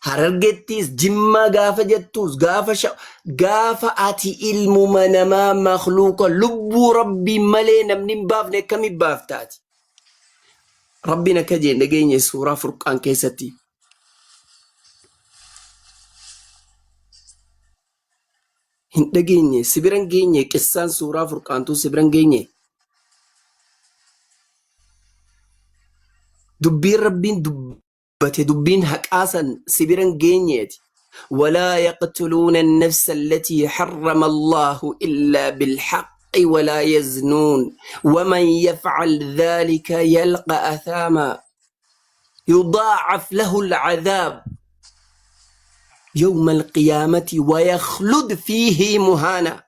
Harargettis jimma gaafa jettus gaafa ati ilmuma namaa makhluuqa lubbuu rabbii malee namni hin baafne akkamiin baaftaati. Rabbiin akka jeen dhageenye suuraa Furqaan keessatti. Hin dhageenye sibiran geenye qissaan suuraa Furqaantuu sibiran geenye. Dubbiin rabbiin دبين حقاسا سبيرن جينيت ولا يقتلون النفس التي حرم الله إلا بالحق ولا يزنون ومن يفعل ذلك يلقى أثاما يضاعف له العذاب يوم القيامة ويخلد فيه مهانا.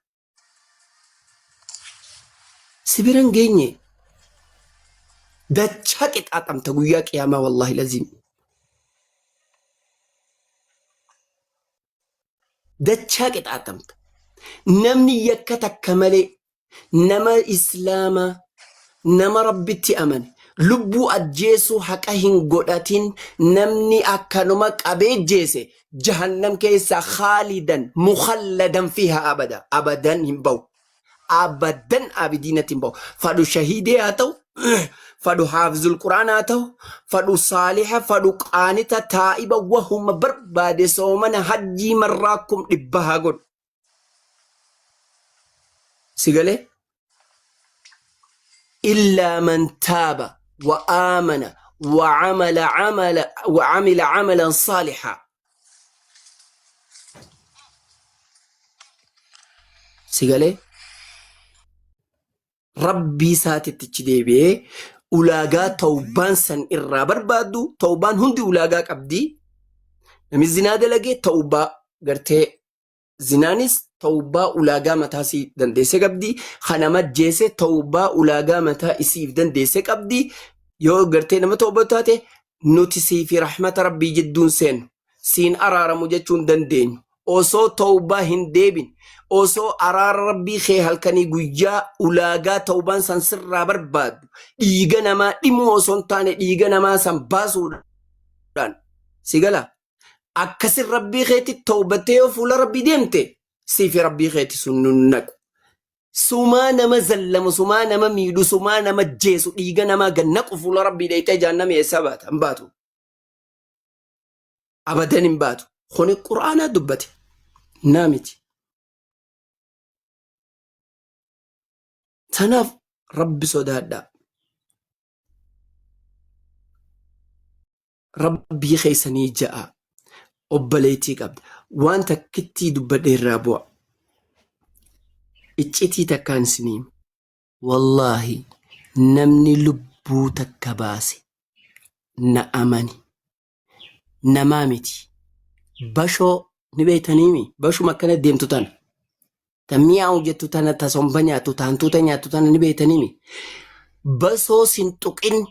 سبران جيني ده تشاكت أطعم تقوياك يا ما والله لازم ده تشاكت أطعم نمني يكتك كمالي نما إسلاما نما ربتي أمن لبو أجيسو حقهن قداتين نمني أكنما قبيت جيسي جهنم كيسا خالدا مخلدا فيها أبدا أبدا هنبو أبدا أبدين تنبو فدو شهيدي أتو فدو حافظ القرآن أتو فدو صالحة فدو قانتا تائبا وهم برباد سومن حجي مراكم إبها قد سيقالي إلا من تاب وآمن وعمل عملا صالحا. سيقالي ربي ساتي تجديبي أولاغا توبان سن إرى بربادو توبان هندي أولاغا قبدي نمي الزنادة لغي توبا غرتي زنانيس توبا أولاغا متاسي دندسي قبدي خانمات جيسي توبا أولاغا متا إسيف دندسي قبدي يو غرتي نما توبا تاتي نوتسي في رحمة ربي جدون سين سين أرار مجتون دندين أوسو توبا هندبين أوسو أرار ربي خي هالكني قويا أولاغا توبان سنسر برباد إيغا نما إمو سنتاني إيغا نما سنباسو دان سيغالا أكسر ربي خيتي توبتي وفول ربي ديمتي سيفي ربي خيتي سننك سما نما زلم سما نما ميدو سما نما جيسو إيغا نما غنق وفول ربي ديتي جانم يسابات أمباتو أبدا أمباتو خوني قرآن دبتي نامتي تناف ربي صدادا ربي خيسني جاء أبليتي قبل وانت كتي دبدي الرابع اتشتي تكان سنين والله نمني لبو تكباسي نأمني نمامتي بشو نبيتنيمي بشو مكانة ديم تتان تمياو جتو تانا تصنبنيا تتان تتانيا تتان نبيتنيمي بسو سنتقين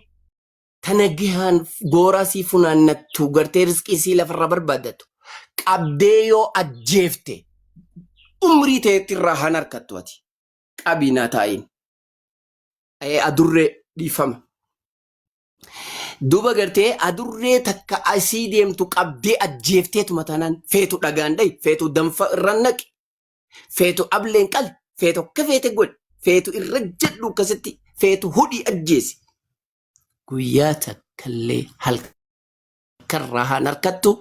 تنجيهان غوراسي فنانتو غرتي رزقي سي لفر بربادتو قبديو أجيفتي umrii teetirraa han harkattu ati qabinaa taa'in adurree dhiifama duba gartee adurree takka asii deemtu qabdee ajjeefteetuma tanaan feetu dhagaan dhayi feetu danfa irraan naqi feetu ableen qal feetu akka feete godhi feetu irra jedhu akkasitti feetu hudhii ajjeesi guyyaa takkallee halkarraa han harkattu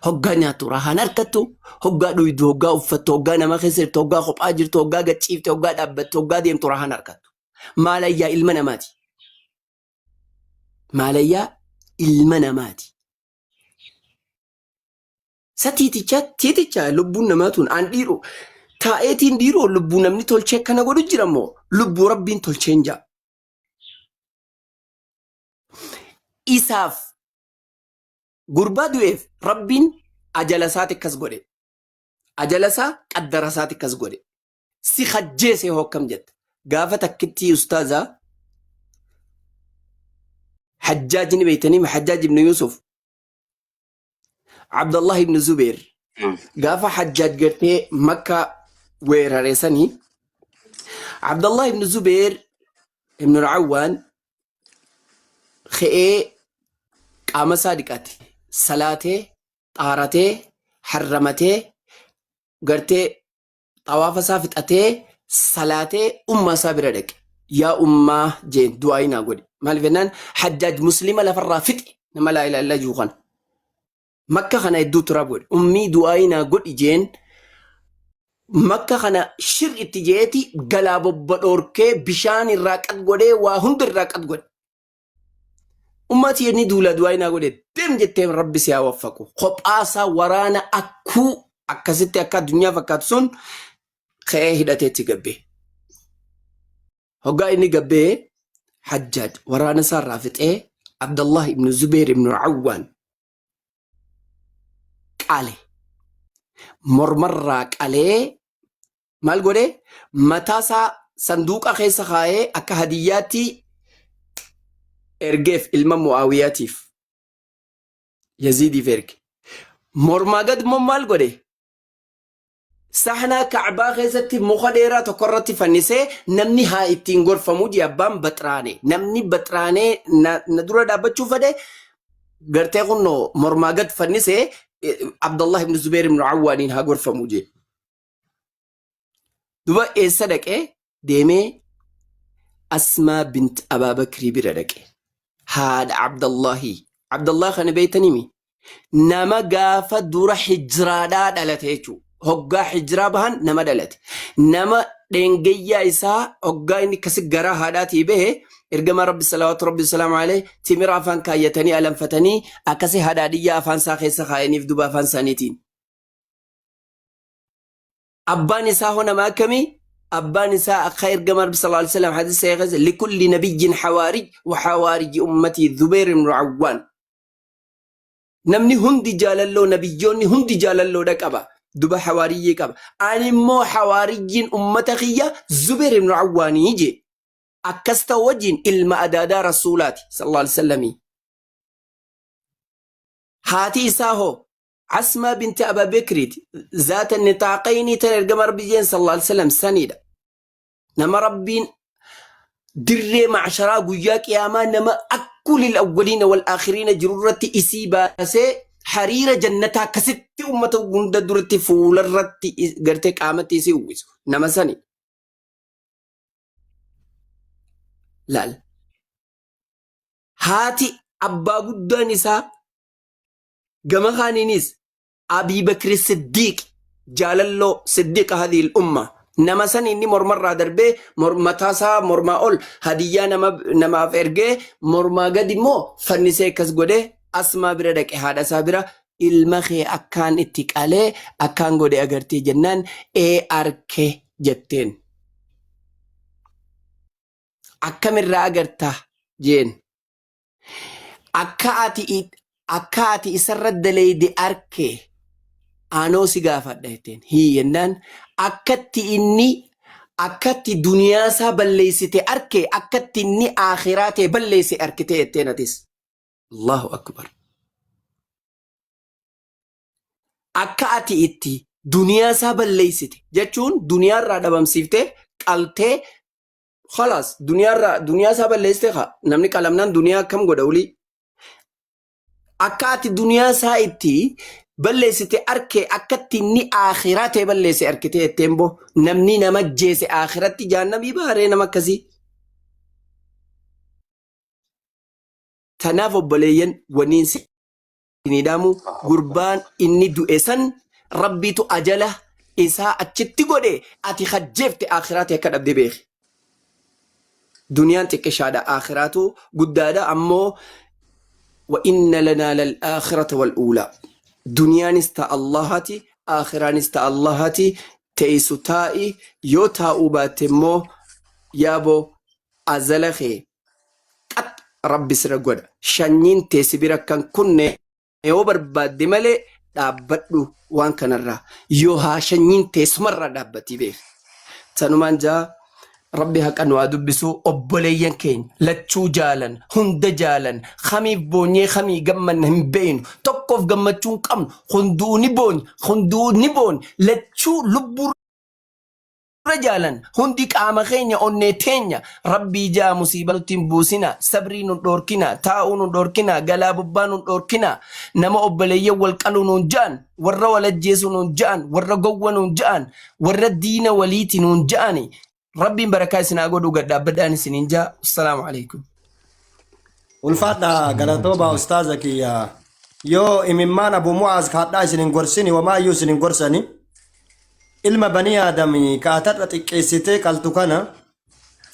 hoggaa nyaatu rahaan harkattu hoggaa dhuydu hoggaa uffattu hoggaa nama keessatti hoggaa kophaa jirtu hoggaa gachiifte hoggaa dhaabbattu hoggaa deemtu rahaan harkattu maalayyaa ilma namaati maalayyaa ilma namaati tiiticha lubbuun namaatuun aan dhiiru taa'eetiin dhiiroo lubbuu namni tolchee kana godhu jira moo lubbuu rabbiin tolcheen jaa isaaf gurbaa du'eef rabbiin ajala isaati akkas godhe ajala isaa qaddara isaati akkas godhe si hajjeese hokkam jetta gaafa takkitti ustaazaa حجاج بيتنيم حجاج بن يوسف عبد الله بن زبير قافا حجاج قرتي مكة وير ريساني عبد الله بن زبير بن العوان خئي قام صادقاتي صلاتي طارتي حرمتي قرتي طواف صافتاتي صلاتي صابردك يا أمة جين دعائنا قولي مال فنان حجاج مسلمة لفرافت نما لا إله إلا جوخان مكة خنا يدو ترابول أمي دعائنا قولي جين مكة خنا شر اتجاهتي قلاب بدوركي بشان الراكت قولي وهند الراكت قولي أمتي يدني دولا دعائنا قولي دم جتهم ربي سيوفقو خب آسا ورانا أكو أكاسيتي أكا دنيا فكاتسون خيه هداتي تقبي هقا إني قبي حجاج ورانا صار رافت عبد الله بن الزبير بن عوان قالي مرمراك عليه مال قولي متاسا صندوق خيس خاي أكا هدياتي إرجف إلما معاوياتيف يزيدي فيرك مرماقد مال قولي سحنا كعبا خيستي مخديرا تقررتي فنسي نمني ها اتنغور فمود يابان بطراني نمني بطراني ندورا دابتشو فده قرتي غنو مرماقد فنسي عبد الله بن الزبير بن عوانين ها غور فموجي دوبا ايه صدق ديمي أسماء بنت أبا بكر بردك هاد عبد الله خان بيتنيمي نما قافة دورا حجرادا دلتيچو هقا حجرا بهان نما دلت نما دنگيا إسا هقا إني كسقرا هاداتي به إرقما رب الصلاة رب السلام عليه تمر أفان كايتني ألم فتني أكسي هدادية أفان ساخي سخايني في دوبا أفان سانيتين أبان إسا هنا ما كمي أبان إسا خير قمر صلى الله عليه وسلم حديث سيغز لكل نبي حواري وحواري أمتي الزبير بن عوان نمني هندي جالالو نبيوني هندي جالالو دكابا دوبا حواري كابا أني مو حواري أمتخية زبير بن عوان يجي أكستا وجين إلما أدادا رسولاتي صلى الله عليه وسلم هاتي إساهو عسما بنت أبا بكريت ذات النطاقين تنرقم ربي صلى الله عليه وسلم سنيدا نما ربين دري معشرا قياك يا ما نما أكل الأولين والآخرين جرورة إسيبا سي حرير جنتها كست أمة قند درتي فول الرتي قرتك آمتي سيويسو نما سني لال هاتي أبا قد نساء قم خانينيس أبي بكر الصديق جالله صديق هذه الأمة نما سن إني مرمر دربه مرمتاسا مرماول هدية نما فرجة مرما قديمو فنسي كسجوده أسمع بردك هذا سابرا المخي أكان اتقاله أكان قده أجرتي جنان أركه جتين أكمل أجرته جين أكاتي إسرد ليدي أركه أنو سيغافة دهتين هي ينان أكاتي دنيا سا بليسيتي أركي أكاتي إني آخراتي بليسي أركتي التيناتيس الله أكبر أكاتي إتي دنيا سا بليسيتي جاتشون دنيا را دبام سيفتي قلتي خلاص دنيا سا بليسيتي خا نمني كلامنا دنيا كم قدولي أكاتي دنيا سا إتي بلسيتي أركي أكتي ني آخراتي بلسي أركتي التيمبو نمني نمجيسي آخراتي جانبي باري نمكزي تنافو بليين ونينسي ندامو قربان إني دوئسان ربيتو أجله إسا أتشتي قولي أتي خجفت آخراتي كدب دي بيخ دنيان تكشادة آخراتو قدادة أمو وإن لنا للآخرة والأولى دنيان استا اللهاتي آخران استا اللهاتي تيسو تائي يو تاؤ باتمو يابو أزلخي قط ربي سرقود شنين تيسبيرا كان كنة يو برباد دمالي دابتلو وان كان الرا يو ها شنين تيسمر دابتي بيه تنمان جا ربي هك أنو أدبسو أبوليين كين لتشو جالن هند جالن خمي بوني خمي قمن هم بين توقف قمتشون قم خندوني بون لتشو لبور رجالن هندك آمخين أوني تينيا ربي جا مصيبة تنبوسنا سبرين دوركنا تاون دوركنا قلاب بان دوركنا نما أبولي والقلون جان ورّا ولجيسون جان ورّا قوان جان ورّا الدين وليتن جاني ربي بركاي سناغودو غدا بدان سنينجا السلام عليكم والفادا غلطوبا استاذك يا يو إممان أبو معاذ كادا سنين غرسني وما يوسنين غرسني ilma bani aadami kaatarra xiqqeessitee qaltu kana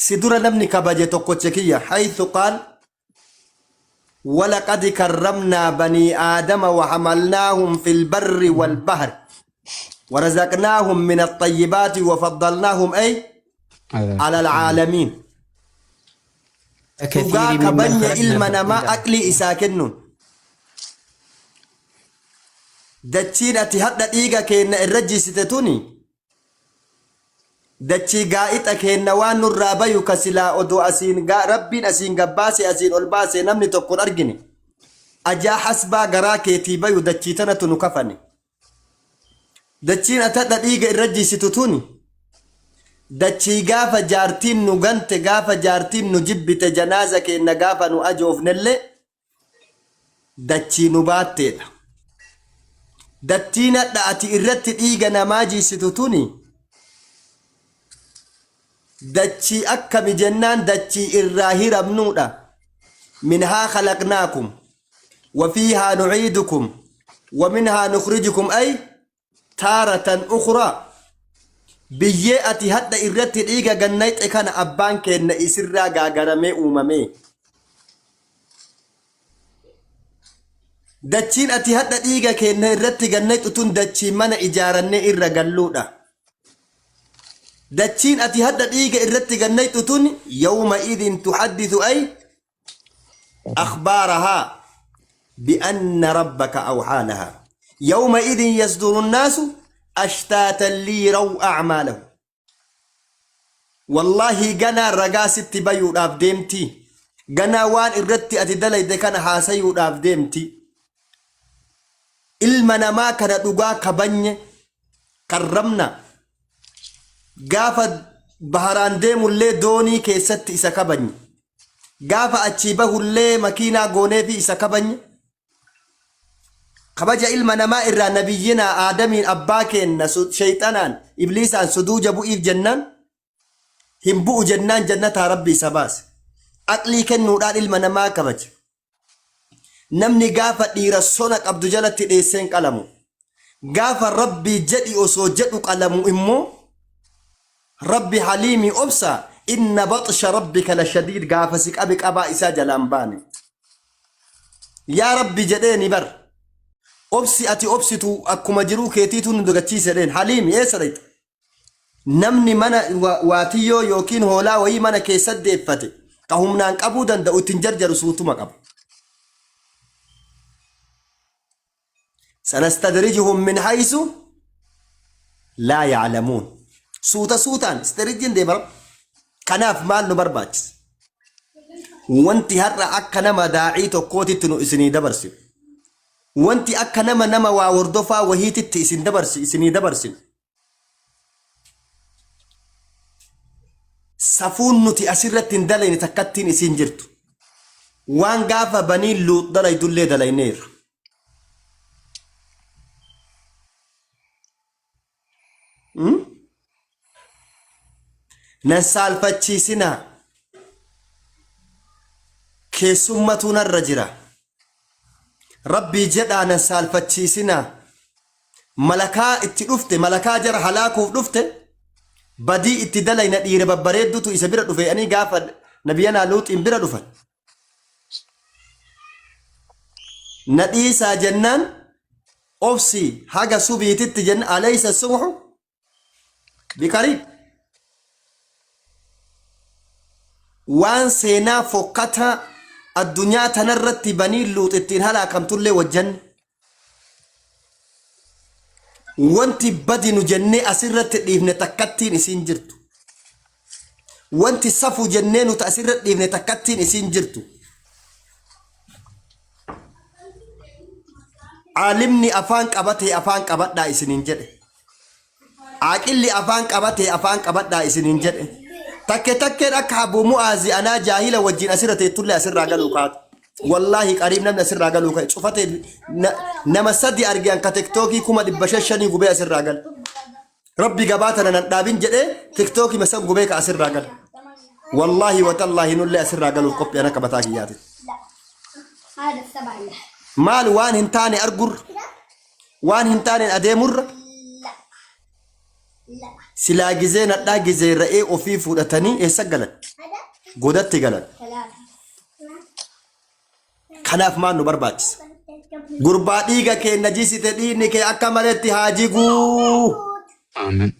si dura namni kabaje tokkoche kiyya haythu qaal ولقد كرمنا بني آدم وحملناهم في البر والبحر ورزقناهم من الطيبات وفضلناهم أي على العالمين dhugaa كثير ممن kabanya خلقنا ilma namaa تفضيلا. aqlii isaa kennuun dachiin ati hadha dhiiga keenna irra jisite tuni dachii gaa'ixa keenna waan nurraa bayu ka silaa odoo asiin rabbiin asiin gabbaase asiin ol baase namni tokkon argine ajaa hasbaa garaa keetii bayu dachii tanatu nu kafane dachiin ati hadha dhiiga irra jisitu tuni dachii gaafa jaartiin nu gante gaafa jaartiin nu jibbite janaaza keenna gaafa nu ajoofnelle dachii nu baatteedha dachiin hadha ati irratti dhiiga namaa jisitu tuni dachii akkami jennaan dachii irraa hiramnuudha minhaa khalaqnaakum وفيها نعيدكم ومنها نخرجكم أي تارة أخرى بيئة هدى إرت إيجا جنيت كان أبان كن إسرا غاغرمي أممي دچين أتي هدى إيجا كن إرت جنيت أتون دچي من إجارني إرا جلودا دچين أتي هدى إيجا إرت جنيت أتون يومئذ تحدث أي أخبارها بأن ربك أوحى لها يومئذ يصدر الناس أشتاتا ليروا أعمالهم والله جنا رجاست بيو دافدمتي جنا وان إردت أتدلي دكان حاسيو دافدمتي إلمنا ما كان دعاء كبني كرمنا قافد بهران ديم اللي دوني كيست إسكبني قاف أتشيبه اللي مكينا غوني في إسكبني kabaja ilma namaa irraa nabiyyina aadamiin abbaa keenna shayxanaan ibliisaan suduuja bu'iif jennaan hin bu'u jennaan jannataa rabbi isa baase aqlii kennuudhaan ilma namaa kabaja namni gaafa dhiira sona qabdu jalatti dheesseen qalamu gaafa rabbii jedhi osoo jedhu qalamu immoo rabbi haliimii obsa inna baxsha rabbika lashadiid gaafa si qabi qabaa isaa jalaan baane yaa rabbi jedheeni bar obsi ati obsitu akkuma jiruu keetiitu nu dagachiise dheen haliimi eessa dhayta namni mana waatiyyoo yookiin hoolaa wayii mana keessa deeffate ka humnaan qabuu danda'u ittiin jarjaru suutuma qaba sanastadrijuhum min haysu laa ya'lamuun suuta suutaan istadrijin deemara kanaaf maal nu barbaachisa wanti har'a akka nama daa'ii tokkootitti nu isinii dabarsinu wanti akka nama waa hordofaa wahiititti isinii dabarsin safuun nuti asirratti hin dalayne takkattiin isin jirtu waan gaafa banii luut dalaydullee dalayneerra nan saalfachiisinaa keessummatu narra jira rabbii jedhaan saalfachiisina malakaa itti dhufte malakaa jara halaakuuf dhufte badii itti dalayna dhiire babbareeddutu isa bira dhufe ani gaafa nabiyana luuxiin bira dhufan nadhiisaa jennaan obsi haga subiititti jenna alaysa subhu bikariib waan seenaa fokkataa addunyaa tanarratti banii luut ittiin halaakamtullee wajjan wanti badi nu jennee asirratti dhiifne takkattiin isiin jirtu wanti safu jennee nuti asirratti dhiifne takkattiin isiin jirtu aalimni afaan qabatee afaan qabadhaa isiniin jedhe aaqilli afaan qabatee afaan qabadhaa isiniin jedhe takkeen akka Abuu Mu'aazi anaa jaahila wajjin asirra teettullee asirraa galuu kaatu wallaahi qariib namni asirraa galuu ka'e cufatee nama sadi arge anka tiktookii 500 gubee asirraa gala rabbi gabaatana nan dhaabin jedhee tiktookii masan gubee ka asirraa gala wallaahi watallaahi nullee asirraa galuuf qophii ana qabataa kiyyaati maal waan hin taane argurra waan hin taaneen adeemurra silaa gizee nadhaa gizee ra'ee ofii fudhatanii eessa galan godatti galan kanaaf maal nu barbaachisa gurbaa dhiiga keenna jisite dhiigni kee akka maletti haa jiguu Amen.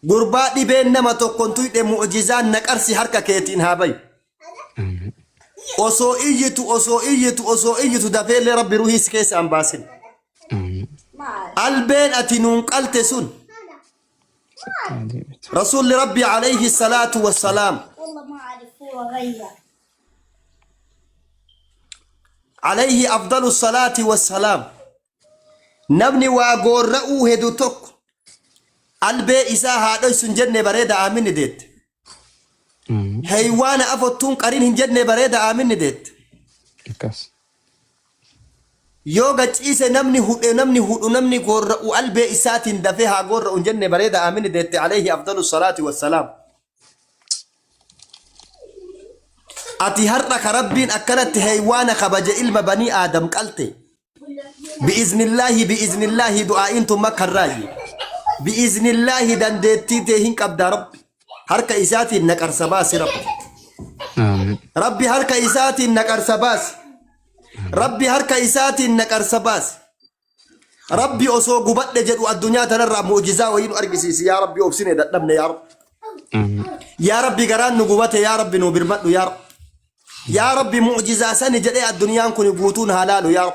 gurbaa dhibeen nama tokkon tuyde mu'jizaan naqarsi harka keetiin haa bayu osoo iyyitu dafeellee rabbi ruhiis keessa an baasin. Albeen ati nuun qalte sun رسول ربي عليه الصلاة والسلام عليه أفضل الصلاة والسلام نبني واقول رأوه دوتك البي إساها دويسن جنة بريدة آمين ديت حيوان أفتون قرين جنة بريدة آمين ديت يوغا تشيسة نمني قول رأو البي إسات دفيها قول رأو جنة بريدة آمين ديت عليه أفضل الصلاة والسلام أتي هرق ربين أكلت حيوان خبج إلما بني آدم قلتي بإذن الله دعاء انتم مكة الراجي بإذن الله دندتي تهين قبدا ربي هرك إساتي نكر سباس ربي هرك إساتي نكر سباس ربي هرك إساتي نكر سباس ربي أسو قبط جدو الدنيا تنرى معجزة وين أرقسيس يا ربي أبسني دمنا يا رب يا ربي قران نقوبته يا ربي نوبرمت يا رب يا ربي معجزة سنة جدي الدنيا كن يبوتون هلال يا رب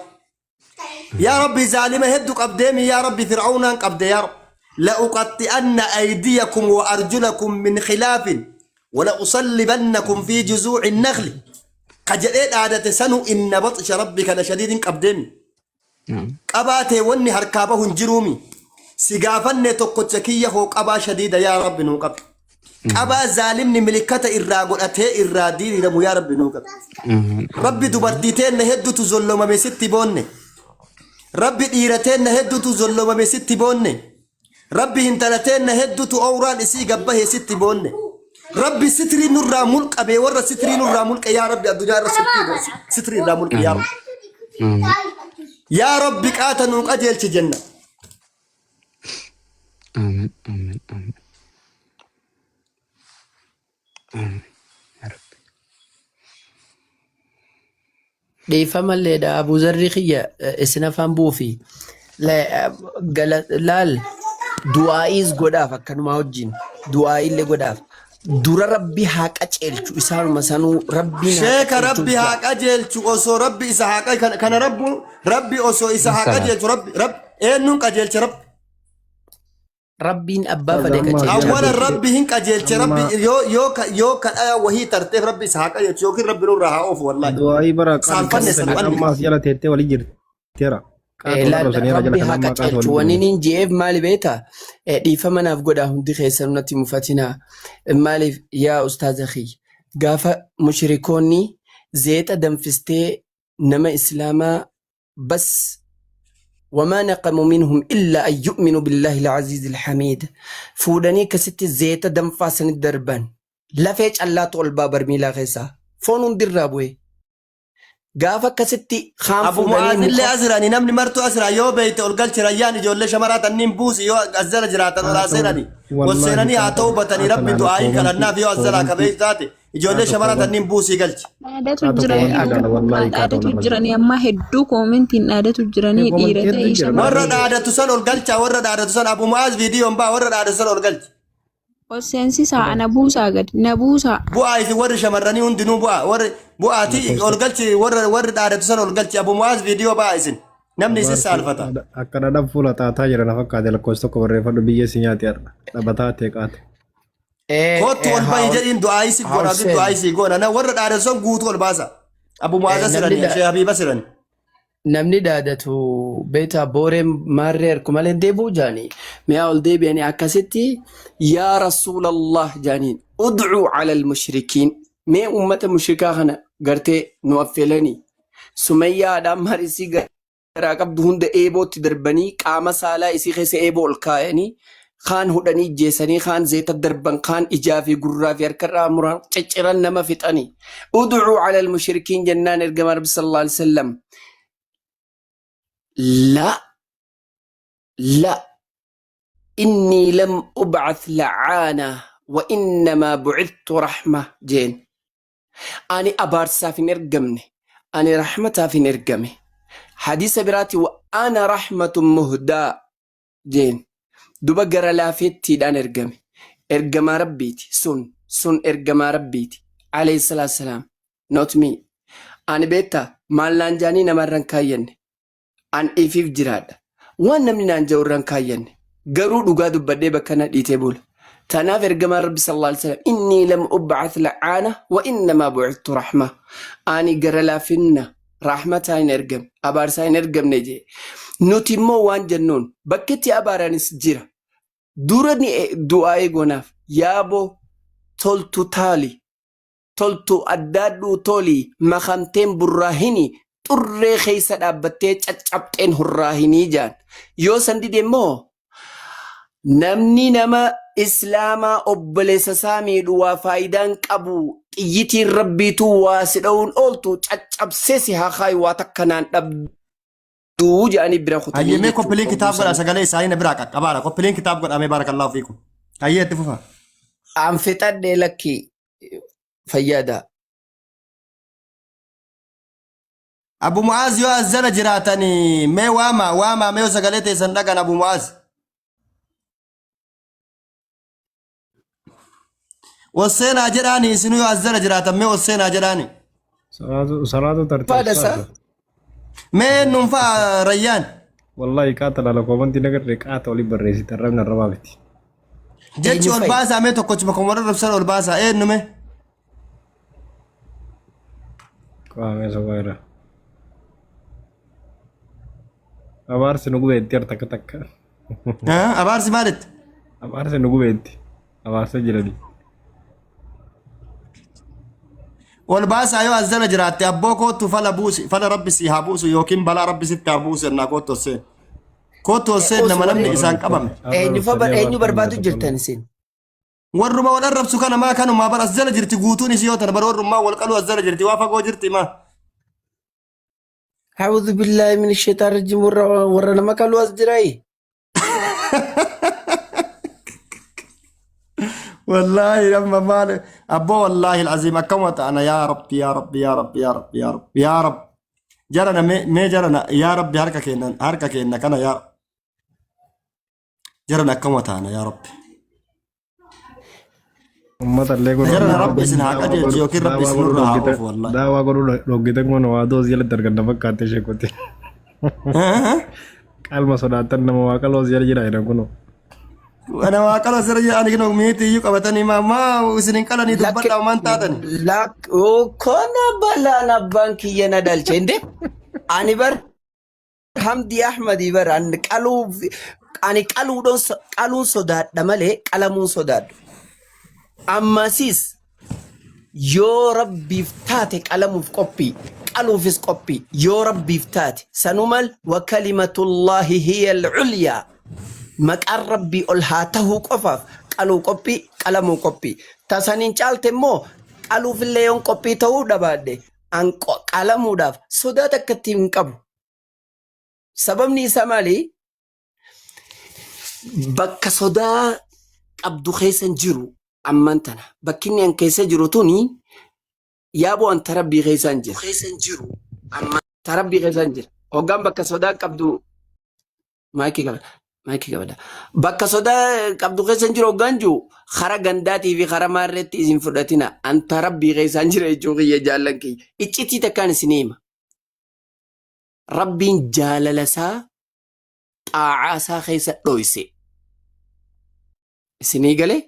يا ربي ظالمة هدك أبديمي يا ربي فرعون قبد يا رب لأقطئن أيديكم وأرجلكم من خلاف ولأصلبنكم في جذوع النخل قجلت عادة سنو إن بطش ربك لشديد قبديمي قباتي وني هركابهن جرومي سقافن تقوتكيه قبا شديد يا رب نوقب قبا ظالمني ملكة إراغل أتي إرادين لمو يا رب نوقب ربي دبرديتين نهدو تظلم بستي بوني ربي ديرتين نهدو تظلم بستي بوني ربي هنتلتين نهدو تأوران إسي قبه ستي بوني ربي ستري نور ملك أبي ورا ستري نور ملك يا ربي الدنيا ستري نور ملك يا رب يا ربي قاتنوك أجل جنة آمين آمين آمين آمين يا رب ديفما اللي دا أبو ذر خيّة إسنافان بوفي لا لال دعائيز قداف كانوا موجين دعائي اللي قداف دور ربي هاك أجلتو إسان مسانو ربي شيك ربي هاك أجلتو أسو ربي إسحاق كان ربي أسو إسحاق أجلتو رب إنك أجلت ربين أبا فديك أولا ربي هنك أجلت ربي يو كالآية وهي ترتيب ربي إسحاق أجلت يوكي ربي نور راها أوف والله دعائي برا أما سيالة تيتي ولي جرت تيرا لا ربي هاك أجلتو ونين جيب مالي بيتا ديفما نافقودا هندي خيسر نتي مفاتنا مالي يا أستاذ أخي قافة مشركوني زيت دنفستي نما إسلاما بس وما نقموا منهم إلا أن يؤمنوا بالله العزيز الحميد فودني كست زيت دنفاسن الدربان لا فيج الله طول بابر ميلا غيسا فونون درابوي قافة كستي خام أبو معاذ اللي أزراني نمني مرتو أزرا يو بيت أولقلت رياني جولي شمرات النين بوسي يو أزر جراتا وراسيراني والسيراني عطوبتني ربي دعائي كالنا فيو أزرا كبيت ذاتي جولي شمرات النين بوسي قلت عادة جراني أما هدو كومنتين عادة جراني إيرتا ورد عادة سن أولقلت ورد عادة سن أبو معاذ فيديو مبا ورد عادة سن أولقلت وسنسي ساعة نبوسا قد نبوسا بوا إذا ورد شمراني هندنو بوا تي أولقلت ورد عادة سن أولقلت أبو معاذ فيديو با إذن نمني سيسا الفتا أكنا دفولا تاتا نفكا دي لكوستو كوري فدو بيجي سينياتي نبتا تيكات كوت والباي جدين دعائي سيقونا دعائي سيقونا أنا ورد عادة سن قوت والباسا أبو معاذ سرني شيخ حبيب سرني namni daadatu beeta booreen maarree harkumalee deebuu jaanii mi'a ol deebi'anii akkasitti yaa rasuulallah jaaniin udcuu cala almushrikiin mee ummata mushrikaa kana gartee nu affeelanii sumayyaadhaan marisii garaa qabdu hunda eebootti darbanii qaama saalaa isii keessa eeboo ol kaa'anii kaan hudhanii jeesanii kaan zeeta darban kaan ijaa fi gurraa fi harkarraa muraan cicciran nama fixanii udcuu cala almushrikiin jennaan ergama rabbi sallallahu alaihi wasallam لا إني لم أبعث لعانة وإنما بعثت رحمة جين أنا أبارسا في نرقمني أنا رحمة في نرقمي حديث براتي وأنا رحمة مهدى جين دوبا قرى لافيتي دان ارقمي ارقما ربيتي سن ارقما ربيتي عليه الصلاة والسلام not me Ani beektaa maal naan jaanii namarraan kaayyanne. An ifiif jiraadha. Waan namni naan ja'u irraan kaayyanne. Garuu dhugaa dubbadhee bakka na dhiitee bula. Tanaaf ergamaan Rabbi sallallahu alaihi wasallam inni lam ub'ath la'aana wa innamaa bu'ithtu rahma. Ani gara laafinna rahmataa hin ergamne abaarsaa hin ergamne jee. Nuti immoo waan jennuun bakkeetti abaaraanis jira. Dura ni du'aa eegonaaf yaaboo toltu taali. Toltu addaadhuu tolii makamteen burraahini xurree keessa dhaabbattee caccabxeen hurraahinii jaan. Yoo san dide immoo namni nama islaamaa obboleessa isaa miidhu waa faayidaan qabu xiyyitiin rabbiituu waa si dha'uun ooltu caccabsee si haa kaayu waa takkanaan dhabduu jedhanii bira kutanii. Hayyee mee koppiliin kitaab godha sagalee isaanii na biraa qaqqabaadha. Koppiliin kitaab godhamee barakallahu fiikum. Hayyee itti fufa. An fixadhee lakki fayyada. Abu Mu'aaz yoo azzana jiraatanii mee waamaa mee sagalee teessan dhagan Abu Mu'aaz. Wasseenaa jedhaani isin yoo azzana jiraatan mee wasseenaa jedhaani. Salaatu Faada isaa. Mee nuunfaa rayyaan. Wallahi qaata dhala koomanti nagarree qaata olii barreessite arrabna arrabaa miti. Jechi ol baasaa mee tokkochuma komoora rabsan ol baasaa eenyume. Qaamee sobaa irra. Abaarsi nu gubeetti ar takka takka. Abaarsi maalitti? Abaarsi nu gubeetti. Abaarsa jirani. Ol baasaa yoo azzana jiraatte abboo kootu fala rabbi si haa buusu yookiin balaa rabbi sitti haa buusu ennaa kootu hosseen. Kootu hosseen nama namni isaan qabame. Eenyu barbaadu jirtan isin? Warruma wal arrabsu kana maa kanumaa bar azzana jirti guutuun isii yoo tana bar warrummaa wal qaluu azzana jirti waa fagoo jirti maa. أعوذ بالله من الشيطان الرجيم ورنا ما قالوا أزدراي والله لما مال أبو والله العظيم أكمت أنا يا رب يا رب يا رب يا رب يا رب يا رب جرنا ما جرنا يا رب هركا كينا كنا يا رب جرنا أكمت أنا يا رب Ummata illee godhu. Jara rabbi isin haa qajeelchu yookiin rabbi isin nurra haa oofu wallahi. Daawaa godhuu dhoggite kun waa doos jala darganda fakkaate ishee qote. Qalma sodaatan nama waa qaloo jala jira jedhan kun. Ana waa qaloo jala jira ani kun miiti iyyuu qabatanii maa isin qalanii dubbadha waan taatani. Kona balana banki yana dalche inde ani bar Hamdi Ahmadi bar ani qaluun sodaadha malee qalamuun sodaadhu. Ammasis yoo rabbiif taate qalamuuf qophii qaluufis qophii yoo rabbiif taate sanumal wa kalimatullahi hiya al-ulya maqaan rabbii ol haa tahuu qofaaf qaluu qophii qalamuu qophii tasaniin caalte immoo qaluufillee yoon qophii ta'uu dhabaadhe an qalamuudhaaf sodaata akkatti hin qabu. Sababni isaa maali? Bakka sodaa qabdu keessan jiru amman tana bakkinni an keessa jiru tuni yaaboo an tarabbii keessan jiru amman tarabbii keessan jira hoggaan bakka sodaa qabdu maayikii qabada bakka sodaa qabdu keessan jiru hoggaan jiru kara gandaatii fi kara maarreetti isin fudhatina an tarabbii keessan jira jechuu kiyya jaallan kiyya iccitii takkaan isin hima rabbiin jaalalasaa xaacaasaa keessa dhoyse isinii galee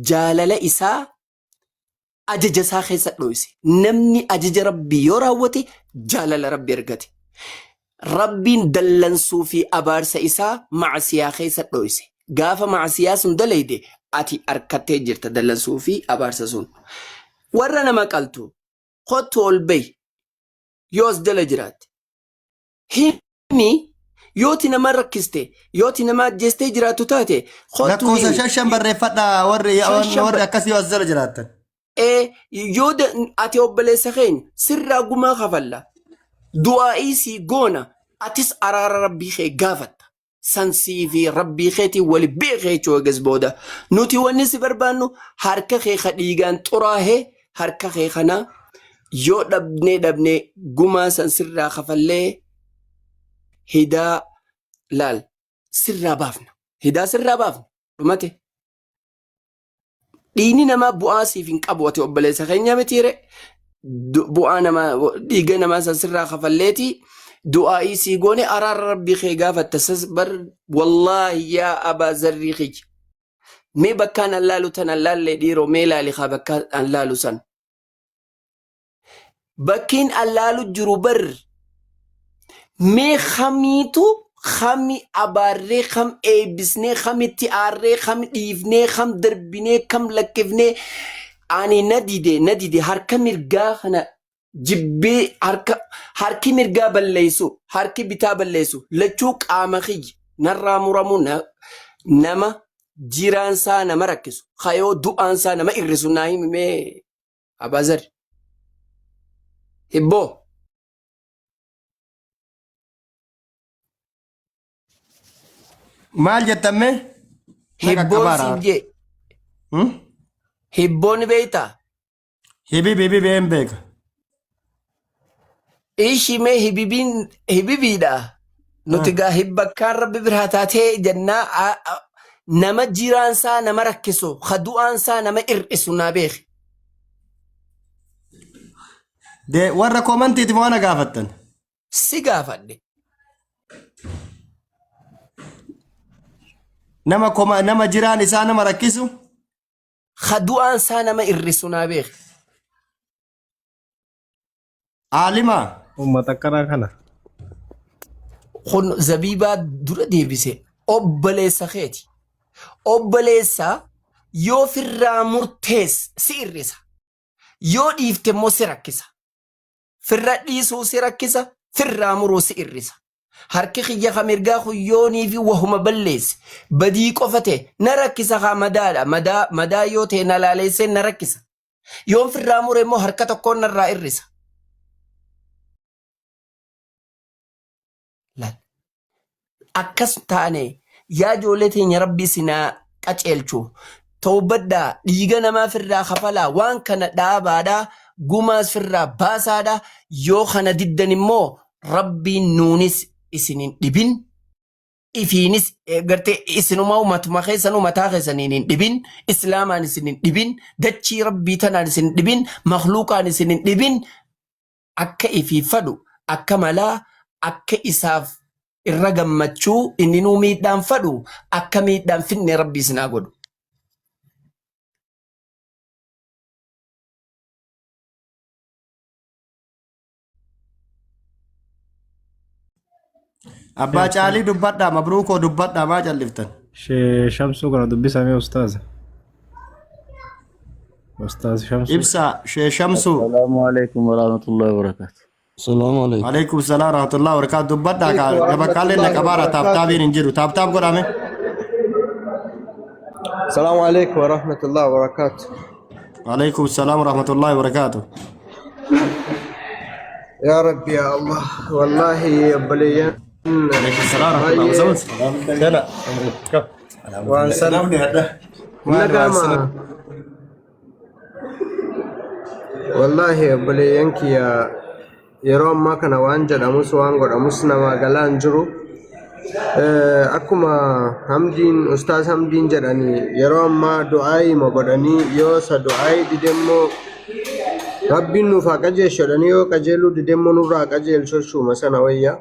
jaalala isaa ajaja isaa keessa dhoyse namni ajaja rabbii yoo raawwate jaalala rabbi argate rabbiin dallansuu fi abaarsa isaa macsiyaa keessa dhoyse gaafa macsiyaa sun dalayde ati arkattee jirta dallansuu fi abaarsa sun warra nama qaltu kottu ol bay yoos dala jiraatte himi yooti nama rakkiste yooti nama ajjeestee jiraatu taate lakkoofsa shashan barreeffadha warri akkasii as jala jiraattan. Yoo ati obboleessa keenya sirraa gumaa kafalla du'aa'ii si goona atis araara rabbii kee gaafatta sansii fi rabbii keetii wali beekee jechuu eegas booda nuti wanni si barbaannu harka kee ka dhiigaan xuraahee harka kee kana yoo dhabnee gumaa san sirraa kafallee hidaa laal sirraa baafna hidaa sirraa baafna dhumate dhiini namaa bu'aa siif hin qabu ati obboleessa keenya mitiire bu'aa nama dhiiga namaa san sirraa kafalleeti du'aa'ii sii goone araara rabbii kee gaafatta sas bar wallaahi yaa abaa zarrii kiyya mee bakkaan allaalu tan allaallee dhiiroo mee ilaali haa bakkaan allaalu san bakkiin allaalu jiru bar mee khamiitu khami abaarree kham eebbisnee khamitti aarree kham dhiifnee kham darbinee kham lakkifnee ani nadide harka mirgaa kana jibbee harki mirgaa balleessu harki bitaa balleessu lachuu qaama kiyya narraa muramu nama jiraansaa nama rakkisu hayoo du'aansaa nama irrisu naa himee Abaazar hibboo maal jettamme hibboon siif jee hibboon beeytaa hibibi been beeka ishimee hibibiidha nuti gaa hibbakkaan rabbi biraa taatee jennaa nama jiraansaa nama rakkisu kadu'aansaa nama ir'isu naa beeki de warra komantiiti moo ana gaafattan si gaafadhe nama jiraan isaa nama rakkisu kadu'aansaa nama ir'isu naa beeki aalima Uummata akkanaa kana. kun zabiibaa dura deebise obboleessa keeti obboleessa yoo firraa murtees si irrisa yoo dhiifte immoo si rakkisa firra dhiisuu si rakkisa firraa muruu si irrisa harki kiyya ka mirgaa kuyyoonii fi wahuma balleesse badii qofate na rakkisa haa madaadha madaa yoo ta'e na laaleessee na rakkisa yoon firraa mure immoo harka tokkoon narraa irrisa akkas taane yaa ijoollee teenya rabbii sinaa qaceelchu toobaddaa dhiiga namaa firraa kafalaa waan kana dhaabaadhaa gumaas firraa baasaadhaa yoo kana diddan immoo rabbiin nuunis isinin dhibin ifiinis gartee isinumaa umatuma keessanuu mataa keessaniin hin dhibin islaamaan isinin dhibin dachii rabbii tanaan isinin dhibin makluuqaan isinin dhibin akka ifiifadhu akka malaa akka isaaf irra gammachuu inni nuu miidhaan fadhu akka miidhaan finne rabbii sinaa godhu. abbaa caalii dubbadhaa mabruukoo dubbadhaa maa calliftan Shee Shamsuu kana dubbisamee ustaaza. Ustaaz Shamsuu. ibsaa shee shamsuu السلام عليكم ورحمة الله وبركاته. السلام عليكم. alaikum salaam rahmatullahi wa barakatuh dubbadhaa kaa gabakaalee na qabaara taabtaabiin hin jiru taabtaab godhame السلام عليكم ورحمة الله وبركاته. alaikum salaam rahmatullahi wa barakatuh يا رب يا الله والله يا بليان alaikum salaam rahmatullahi wa barakatuh وانسلام نقامة والله يا بليان يا يروم ما كان وانجد أمس وانجد أمسنا ما قلان جرو أكما همدين أستاذ همدين جراني يروم ما دعائي ما بداني يوسا دعائي ديدمو ربي نوفا كجيل شداني يو كجيلو ديدمو نورا كجيل شرشو مسانا ويا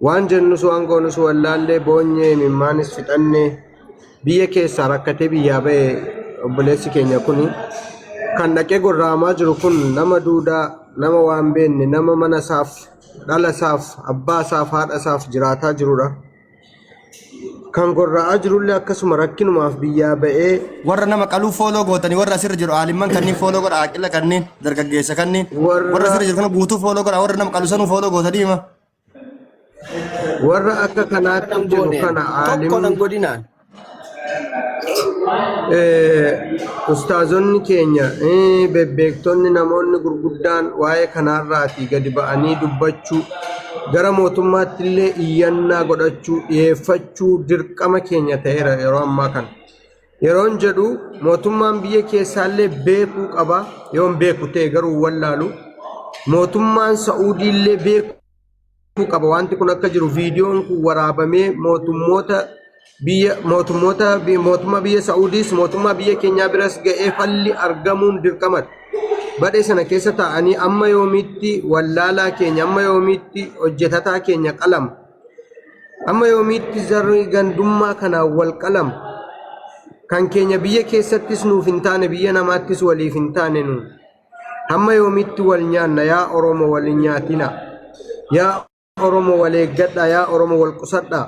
وانجد نسو أنكو نسو اللالي بوني ممانس فتاني بيه كيسا ركتي بيه بي obboleessi keenya kuni kan dhaqee gorraamaa jiru kun nama duudaa nama waan beenne nama mana isaaf dhala isaaf abbaa isaaf haadha isaaf jiraataa jirudha kan gorra'aa jirullee akkasuma rakkinumaaf biyyaa ba'ee warra nama qaluu fooloo gootanii warra asirra jiru aalimman kanneen fooloo godha aqila kanneen dargaggeessa kanneen warra asirra jiru kana guutuu fooloo godha warra nama qalu sanuu fooloo gootanii hima warra akka kanaatti jiru kana tokkonan godinaan ustaazonni keenya bebbeektonni namoonni gurguddaan waa'ee kanaarraati gadi ba'anii dubbachuu gara mootummaatti illee iyyannaa godhachuu dhiyeeffachuu dirqama keenya ta'eera yeroo ammaa kana yeroon jedhu mootummaan biyya keessaallee beekuu qaba yoon beeku ta'e garuu wallaalu mootummaan Sa'uudii illee beekuu qaba wanti kun akka jiru viidiyoon kun waraabamee mootummaa biyya Sa'uudiis mootummaa biyya keenyaa biras ga'ee falli argamuun dirqamadha badhee sana keessa taa'anii amma yoomiitti wallaalaa keenya amma yoomiitti hojjetataa keenya qalama amma yoomiitti zarri gandummaa kanaan wal qalama kan keenya biyya keessattis nuuf hin taane biyya namaattis waliif hin taane nuun hamma yoomiitti wal nyaanna yaa Oromoo wal nyaatina yaa Oromoo wal eeggadha yaa Oromoo wal qusadha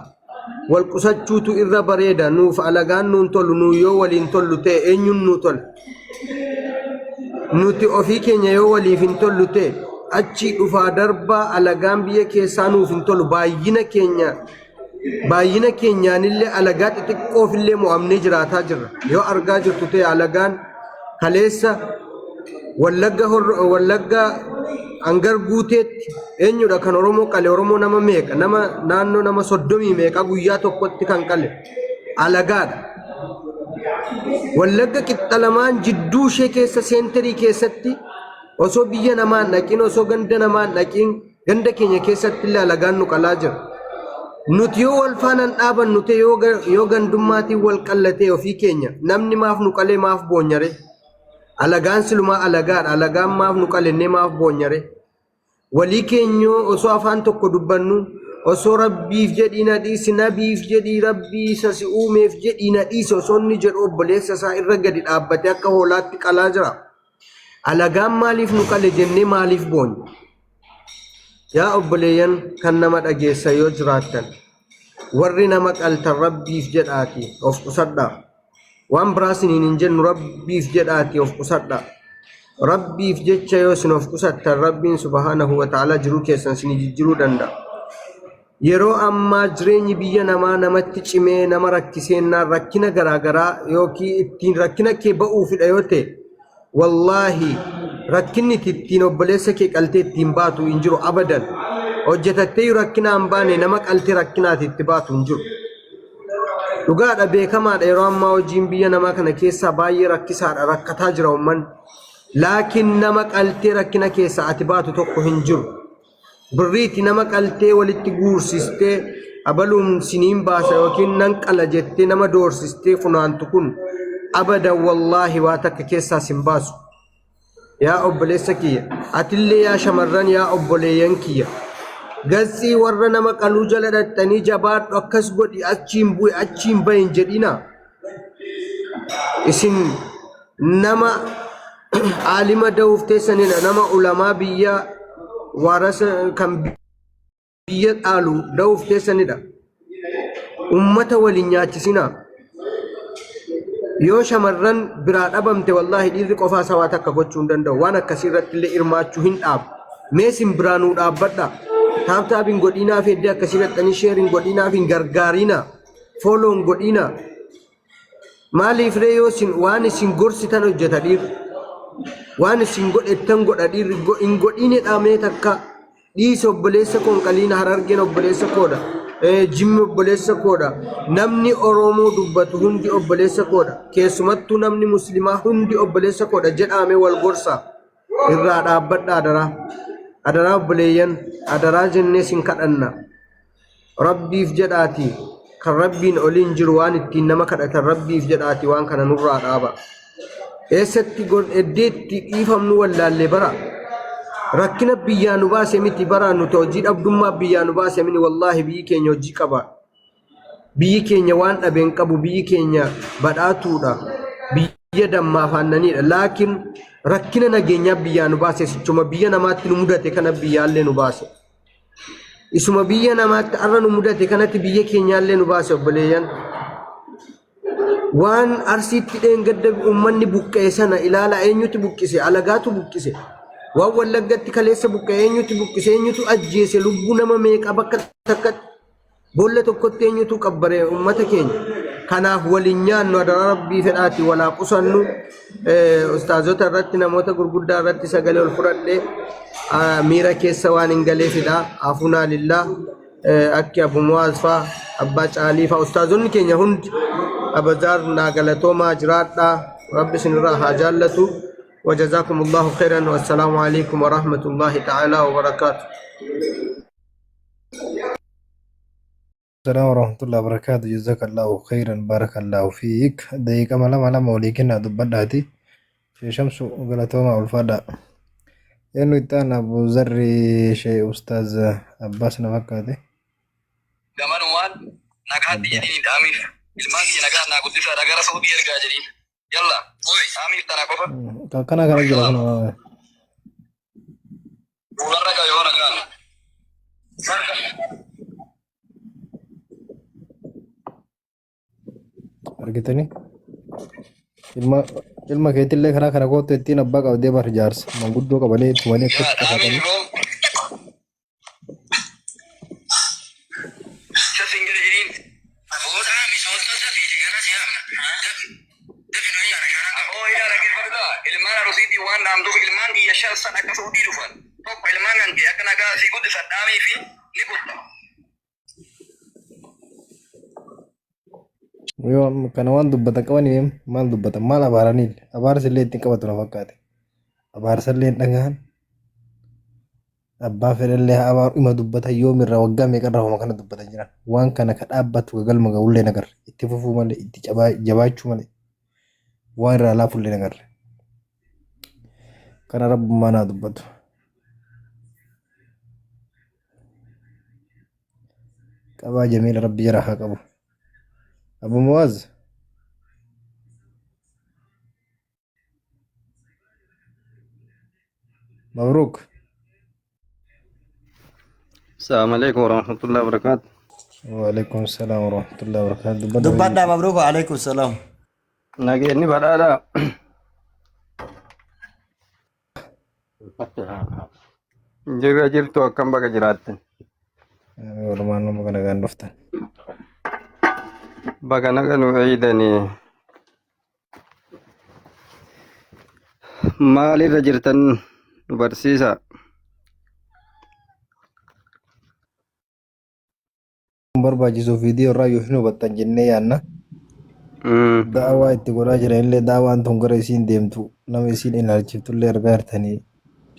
wal qusachuutu irra bareeda nuuf alagaan nuun tolu nuu yoo waliin tollu ta'e eenyuun nuu tola nuti ofii keenya yoo waliif hin tollu ta'e achi dhufaa darbaa alagaan biyya keessaa nuuf hin tolu baay'ina keenyaanillee alagaa xixiqqoofillee mo'amnee jiraataa jirra yoo argaa jirtu ta'e alagaan kaleessa wallagga hangar guuteetti eenyudha kan Oromoo qale Oromoo nama meeqa nama naannoo nama 30 meeqa guyyaa tokkotti kan qale alagaadha wallagga qixxalamaan jidduu ishee keessa seenterii keessatti osoo biyya namaan dhaqin osoo ganda namaan dhaqin ganda keenya keessatti illee alagaan nu qalaa jira nuti yoo wal faanaan dhaabannu ta'e yoo gandummaatiin wal qallatee ofii keenya namni maaf nu qalee maaf boonyare alagaan silumaa alagaadha alagaan maaf nu qalennee maaf boonyare walii keenyoo osoo afaan tokko dubbannu osoo rabbiif jedhiina dhiisi nabiif jedhii rabbii isa si uumeef jedhiina dhiisi osoo inni jedhu obboleessa isaa irra gadi dhaabbatee akka hoolaatti qalaa jira alagaan maaliif nu qale jennee maaliif boonya yaa obboleeyyan kan nama dhageessa yoo jiraattan warri nama qaltan rabbiif jedhaati of qusadhaa waan biraasiniin hin jennu rabbiif jedhaati of qusadhaa rabbiif jecha yoo isin of qusattan rabbiin subhaanahu wa ta'ala jiruu keessan isin jijjiiruu danda'a yeroo ammaa jireenyi biyya namaa namatti cimee nama rakkiseennaan rakkina garaagaraa yookiin ittiin rakkina kee ba'uufidha yoo ta'e wallaahi rakkinni ittiin obboleessa kee qaltee ittiin baatu hin jiru abadan hojjetattee rakkina hin baane nama qaltee rakkinaati itti baatu hin jiru dhugaadha beekamaadha yeroo ammaa hojiin biyya namaa kana keessaa baay'ee rakkisaadha rakkataa jira uummanni laakiin nama qaltee rakkina keessaa ati baatu tokko hin jiru birriitti nama qaltee walitti guursistee abaluun siniin baasa yookiin nan qala jettee nama doorsistee funaantu kun abadan wallaahi waa takka keessaa sin baasu yaa obboleessa kiyya atillee yaa shamarran yaa obboleeyyan kiyya gatsii warra nama qaluu jala dhattanii jabaadhu akkas godhi achiin bu'e achiin bahin jedhina isin nama aalima da'uuf teessanidha nama ulamaa biyya warasa kan biyya dhaalu da'uuf teessanidha ummata waliin nyaachisina yoo shamarran biraa dhabamte wallaahi dhiirri qofaa sawaa takka gochuu hin danda'u waan akkasii irratti illee hirmaachuu hin dhaabu meesin biraanuu dhaabbadha taaptaabiin godhiinaaf heddee akkasii dhaxxanii sheeriin godhiinaaf hin gargaariina fooloon godhiina maaliif ree yoo isin waan isin gorsitan hojjeta dhiirri waan isin godhettan godha dhiirri hin godhiine dhaamee takka dhiisa obboleessa koon qaliina harargeen obboleessa koodha jimmi obboleessa koodha namni Oromoo dubbatu hundi obboleessa koodha keessumattuu namni muslimaa hundi obboleessa koodha jedhamee wal gorsa irraa dhaabbadha adaraa obboleeyyan adaraa jennee sin kadhanna rabbiif jedhaati kan rabbiin oliin jiru waan ittiin nama kadhatan rabbiif jedhaati waan kana nurraa dhaaba eessatti eddeetti dhiifamnu wallaallee bara rakkina biyyaa nu baase miti bara nuti hojii dhabdummaa biyyaa nu baase mini wallaahi biyyi keenya hojii qaba biyyi keenya waan dhabeen qabu biyyi keenya badhaatuudha biyya dammaaf aannaniidha laakiin rakkina nageenyaa biyyaa nu baase sichuma biyya namaatti nu mudate kana biyyaallee nu baase isuma biyya namaatti arra nu mudate kanatti biyya keenyaallee nu baase obboleeyyan waan arsiitti dheengadda uummanni buqqee sana ilaala eenyutu buqqise alagaatu buqqise waan wallaggatti kaleessa buqqee eenyutu buqqise eenyutu ajjeese lubbuu nama meeqa bakka takkatti boolla tokkotti eenyutu qabbare uummata keenya kanaaf waliin nyaannu adaraa rabbii fedhaati walaa qusannu ustaazota irratti namoota gurguddaa irratti sagalee ol fudhadhee miira keessa waan hin galeefidha afunaa lillaa akki abu muwaazfaa abbaa caaliifaa ustaazonni keenya hundi abazaar naagalatooma jiraadha rabbi sinirraa haa jaallatu وجزاكم الله خيرا والسلام عليكم ورحمة الله تعالى وبركاته. السلام ورحمة الله وبركاته. جزاك الله خيرا بارك الله فيك. دقيقة ملا موليكنا دبنا هاتي في شمس وقلتوما والفادا. Eenyu itti aanu Abu Zarri Shee Ustaaz Abbaas na fakkaate. Gamanumaan nagaatti jedhanii dhaamiif ilmaan kiyya nagaa naa guddisaa gara Saudii ergaa jedhiin. Yalla dhaamiif tana qofa. Akkana kana jira kun fuularra qabu yoo nagaan. argitanii ilma keetillee karaa kana kootu ittiin abbaa qabdee bar jaarsa manguddoo qabanii tumanii akkatti qabatanii. Ilmaan arusiitii waan dhaamtuuf ilmaan kiyya shan san akka Saudii dhufan tokko ilmaan kan kee akka nagaa si guddisan dhaamii fi ni gudda. Yoo kana waan dubbatan qabanii maal dubbatan maal abaaranii abaarsillee ittiin qabatu na fakkaate abaarsallee dhagaan abbaa fedhallee abaaru ima dubbatan yoomirraa waggaa meeqarraa homa kana dubbatan jiran waan kana ka dhaabbatu galma ga'ullee nagarre itti fufuu malee itti jabaachuu malee waan irraa laafullee nagarre kana rabbummaa naa dubbatu. Qabaa jamiila rabbi jara haa qabu. أبو معاذ مبروك. السلام عليكم ورحمة الله وبركاته. وعليكم السلام ورحمة الله وبركاته. Dubbadhaa mabruuka alaikum salaam. Nageenyi badhaadha. Jirra jirtu akkam baga jiraattan. Walumaan nama kana gaan dhuftan. Baga naga nu eeydanii. Maalirra jirtan nu barsiisa. Barbaachisu viidiyoo irraa yoo hin hubattan jennee yaanna. Daawaa itti godhaa jiran illee daawaan tun gara isiin deemtu nama isiin ilaalchiftu illee argaa jirtanii.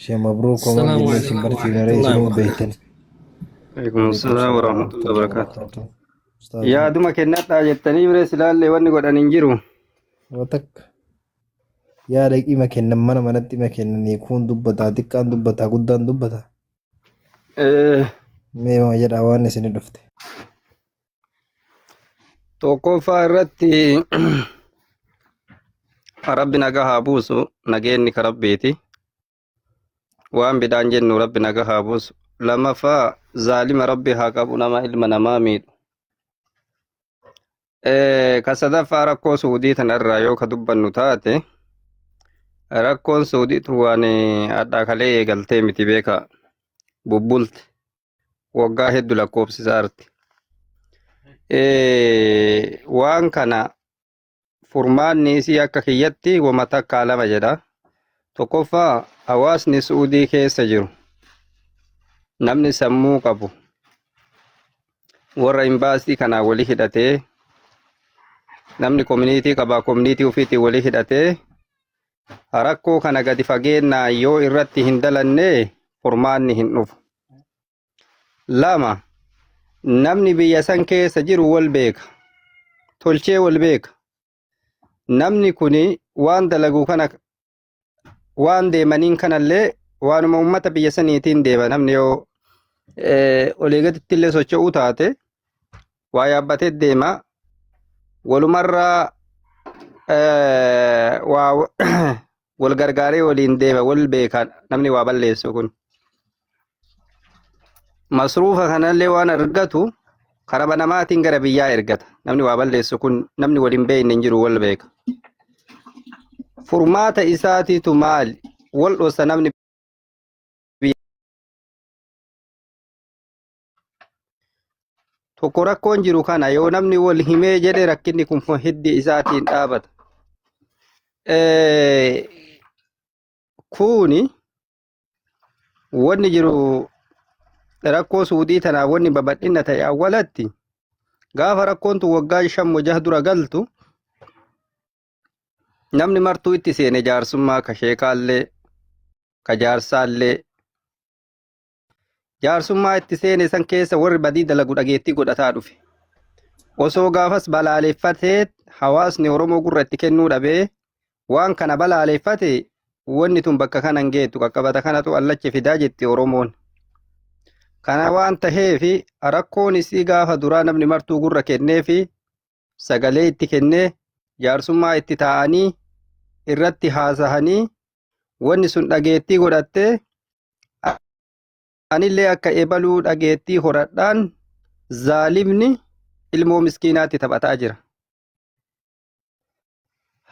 Shee mabruuk homaa jennee isin barsiifnee isin beektan. Waalaikum salaam warahmatullahi wabarakatuh. Yaaduma kennadhaa jettanii bires ilaalle wanni godhan hin jiru. Watakka yaada qima kennan mana manatti hima kennanii kun dubbataa xiqqaan dubbataa guddaan dubbataa. Mee maa jedhaa waan isin dhufte. Tokkoffaa irratti rabbi nagaa haa buusu nageenni ka rabbiiti. Waan bidaan jennu rabbi nagaa haa buusu. Lammaffaa zaalima rabbi haa qabu nama ilma namaa miidhu. Ka sadaffaa rakkoo suudii tanarraa yoo ka dubbannu taate rakkoon suudiitu waan addaa kalee eegaltee miti beeka bubbulte waggaa hedduu lakkoofsisaarti. Waan kana furmaanni isii akka kiyyatti wama takkaa lama jedha. Tokkoffaa hawaasni suudii keessa jiru namni sammuu qabu warra imbaasii kanaa walii hidhatee namni koominiitii qabaa koominiitii ofiitii walii hidhatee rakkoo kana gadi fageennaa yoo irratti hin dalannee furmaanni hin dhufu. Lama namni biyya san keessa jiru wal beeka tolchee wal beeka namni kuni waan dalagu kana waan deemaniin kanallee waanuma ummata biyya saniitiin deema namni yoo olii gaditti illee socho'uu taate waa yaabbatee deema walumarraa waa wal gargaaree waliin deema wal beeka namni waa balleessu kun. Masruufa kanallee waan argatu karaa namaatiin gara biyyaa ergata namni waa balleessu kun namni waliin beekne hin jiru wal beeka. Furmaata isaatiitu maali wal dhossa namni tokko rakkoon jiru kana yoo namni wal himee jedhe rakkinni kun hiddi isaatiin dhaabata. Kuni wanni jiru rakkoo suudii tanaa wanni babal'ina ta'e awwalatti gaafa rakkoon tun waggaa 5 dura galtu namni martuu itti seene jaarsummaa ka sheekaallee ka jaarsaallee jaarsummaa itti seene san keessa warri badii dalagu dhageettii godhataa dhufe. Osoo gaafas balaaleeffatee hawaasni Oromoo gurra itti kennuu dhabee waan kana balaaleeffate wanni tun bakka kanan geettu qaqqabata kanatu allachi fidaa jetti Oromoon. Kana waan taheefi rakkoon isii gaafa duraa namni martuu gurra kenneefi sagalee itti kennee jaarsummaa itti taa'anii irratti haasahanii wanni sun dhageettii godhattee anillee akka ebaluu dhageettii horadhaan zaalimni ilmoo miskiinaatti taphataa jira.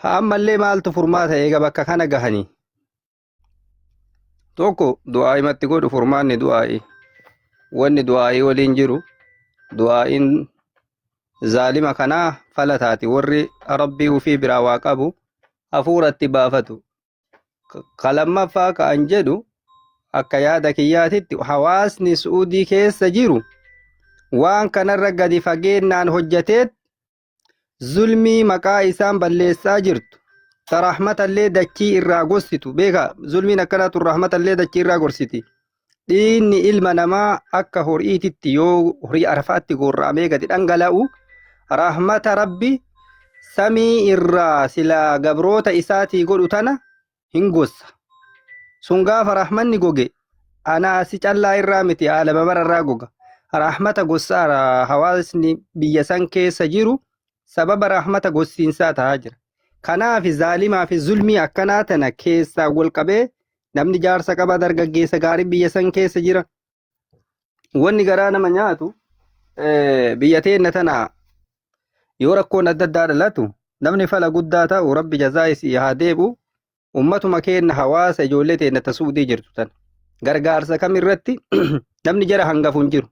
Haa ammallee maaltu furmaata eega bakka kana gahanii? Tokko du'aa'imatti godhu furmaanni du'aa'i. Wanni du'aa'ii waliin jiru du'aa'iin zaalima kanaa fala taati. Warri rabbii ufii biraa waa qabu hafuuratti baafatu. Kalammaffaa ka'an jedhu akka yaada kiyyaatitti hawaasni Suudii keessa jiru waan kanarra gadi fageennaan hojjateet zulmii maqaa isaan balleessaa jirtu ta rahmatallee dachii irraa gorsitu. Beeka zulmiin akkanaatu rahmatallee dachii irraa gorsiti. Dhiinni ilma namaa akka horiititti yoo horii arfaatti gorra'amee gadi dhangala'u rahmata rabbi samii irraa silaa gabroota isaatii godhu tana hin gossa. Sun gaafa rahmanni goge anaasi callaa irraa miti aalama mararraa goga. Rahmata gossaa hawaasni biyya san keessa jiru sababa rahmata gossiinsaa ta'aa jira. Kanaaf zaalimaa fi zulmii akkanaa tana keessaa wal qabee namni jaarsa qaba dargaggeessa gaarii biyya san keessa jira. Wanni garaa nama nyaatu biyya teenna tana yoo rakkoon adda addaa dhalatu namni fala guddaa ta'u rabbi jazaa isii haa deebu. Ummatuma keenna hawaasa ijoollee teenna ta Suudii jirtu tan gargaarsa kam irratti namni jara hangafu hin jiru.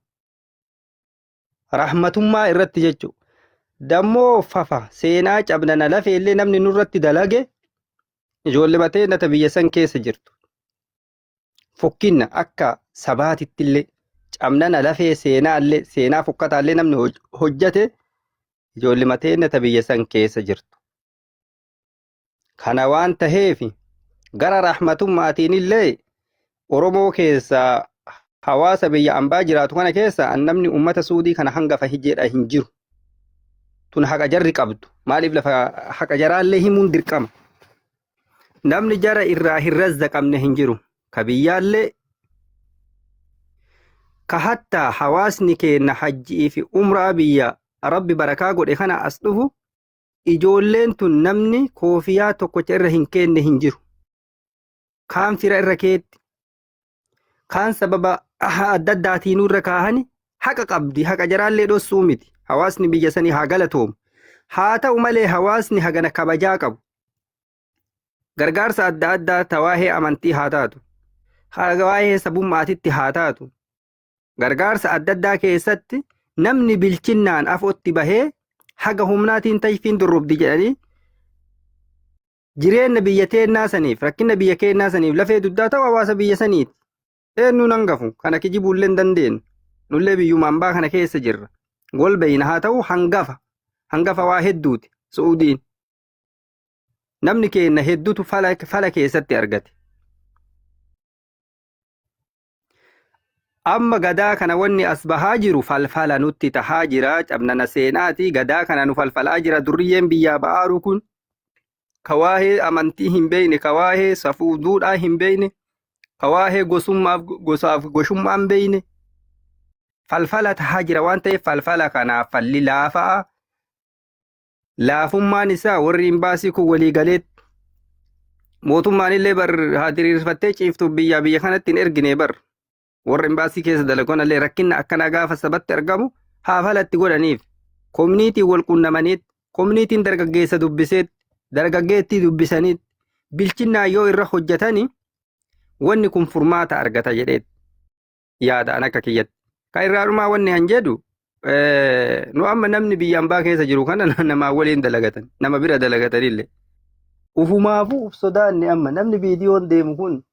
Rahmatummaa irratti jechuudha. Dammoo fafa seenaa cabnana lafeellee namni nurratti dalage ijoollee mateenna ta biyya san keessa jirtu. Fokkinna akka sabaatittillee cabnana lafee seenaallee seenaa fokkataallee namni hojjate ijoollee mateenna ta biyya san keessa jirtu. Kana waan taheef gara rahmatummaatiin illee Oromoo keessaa hawaasa biyya ambaa jiraatu kana keessa namni ummata Suudii kana hangafa hijeedha hin jiru. Tun haqa jarri qabdu. Maaliif lafa haqa jaraallee himuun dirqama. Namni jara irraa hin razzaqamne hin jiru. Ka biyyaallee ka hattaa hawaasni keenna hajjii fi umraa biyya rabbi barakaa godhe kana as dhufu ijoolleen tun namni koofiyaa tokkocha irra hin kenne hin jiru. Kaan fira irra keetti. Kaan sababa adda addaatiin irra kaahani haqa qabdi. Haqa jaraallee dhossuu miti. Hawaasni biyya sanii haa galatoomu. Haa ta'u malee hawaasni hagana kabajaa qabu. Gargaarsa adda addaa tawaahee amantii haa taatu. Waa'ee sabummaatitti haa taatu. Gargaarsa adda addaa keessatti namni bilchinnaan afootti bahee haga humnaatiin tayfiin durrubdi jedhanii jireenya biyya teennaa saniif rakkina biyya keennaa saniif lafee duddaa ta'u hawaasa biyya saniiti. Eenyuun hangafu kana kijibuullee hin dandeenyu. Nullee biyyuma ambaa kana keessa jirra. Golbayna haa ta'u hangafa waa hedduuti Suudiin. Namni keenna hedduutu fala keessatti argate. Amma gadaa kana wanni as bahaa jiru falfala nutti tahaa jira. Cabnana seenaati. Gadaa kana nu falfalaa jira. Durriyyeen biyyaa ba'aaru kun kawaahee amantii hin beeyne, kawaahee safuu duudhaa hin beeyne, kawaahee gosaaf goshummaa hin beeyne falfala tahaa jira waan ta'eef falfala kanaaf falli laafaa. Laafummaan isaa warri imbaasii kun walii galeetti mootummaan illee bar haa diriirfattee ciiftu biyya kanatti hin ergine bar. Warra imbaasii keessa dalagoon illee rakkinna akkana gaafa sabatti argamu haa falatti godhaniif. Koominiitiin wal qunnamaniit, koominiitiin dargaggeessa dubbiseet, dargaggeettii dubbisaniit bilchinnaa yoo irra hojjetani wanni kun furmaata argata jedheet yaadaan akka kiyyatti. Ka irraa dhumaa wanni han jedhu nu amma namni biyya ambaa keessa jiru kana namaa waliin dalagatan, nama bira dalagatanillee. Ufumaafuu uf sodaanne amma namni viidiyoon deemu kun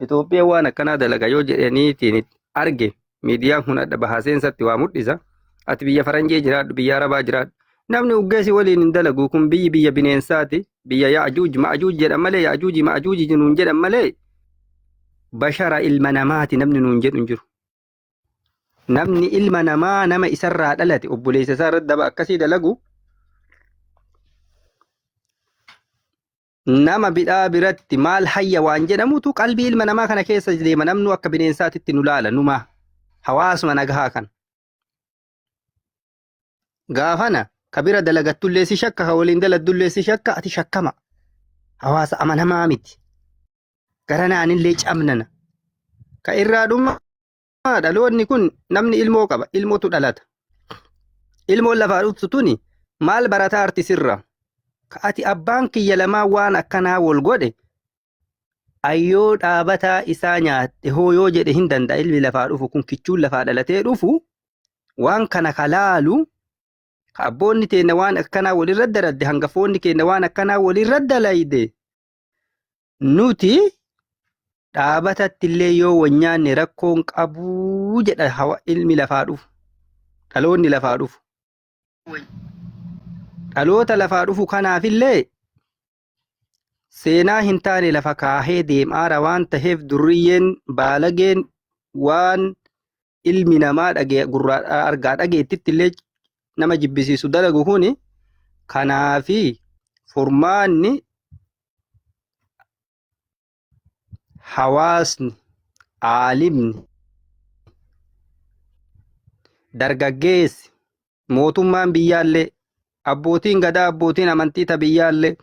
Itoophiyaa waan akkanaa dalaga yoo jedhaniitiin arge miidiyaan kun adda bahaseensatti waa mul'isa. Ati biyya faranjii jiraadhu, biyya arabaa jiraadhu. Namni uggeessi waliin hin dalagu kun biyya bineensaati. Biyya Yaajuuj Maajuuj jedhan malee Yaajuuji Maajuuji nuun jedhan malee bashara ilma namaati namni nuun jedhu hin jiru. Namni ilma namaa nama isarraa dhalate obboleessa isaa irratti daba akkasii dalagu nama bidhaa biratti maal hayya waan jedhamutu qalbii ilma namaa kana keessa deema. Namnu akka bineensaatitti nu laala numa hawaasuma nagahaa kan gaafana kabira dalagattullee si shakka ka waliin daladdullee si shakka ati shakkama hawaasa amanamaa miti garanaanillee cabnana ka irraa dhuma dhaloonni kun namni ilmoo qaba ilmootu dhalata ilmoon lafaa dhuftu tuni maal barataa artisirra ka ati abbaan kiyya lamaa waan akkanaa wal godhe ayyoo dhaabataa isaa nyaatte hooyoo jedhe hin danda'a ilmi lafaa dhufu kun kichuun lafaa dhalatee dhufu waan kana kalaalu ka abboonni teenna waan akkanaa walirra daladde hangafoonni keenna waan akkanaa walirra dalayde nuti dhaabatatti illee yoo wanyaanne rakkoon qabuu jedha hawa ilmi lafaa dhufu dhaloonni lafaa dhufu dhaloota lafaa dhufu kanaafillee seenaa hin taane lafa kaahee deemaara waan taheef durriyyeen baalageen waan ilmi namaa argaa dhageettitti illee nama jibbisiisu dalagu kuni kanaafi furmaanni hawaasni aalimni dargaggeessi mootummaan biyyaallee abbootiin gadaa abbootiin amantii ta biyyaallee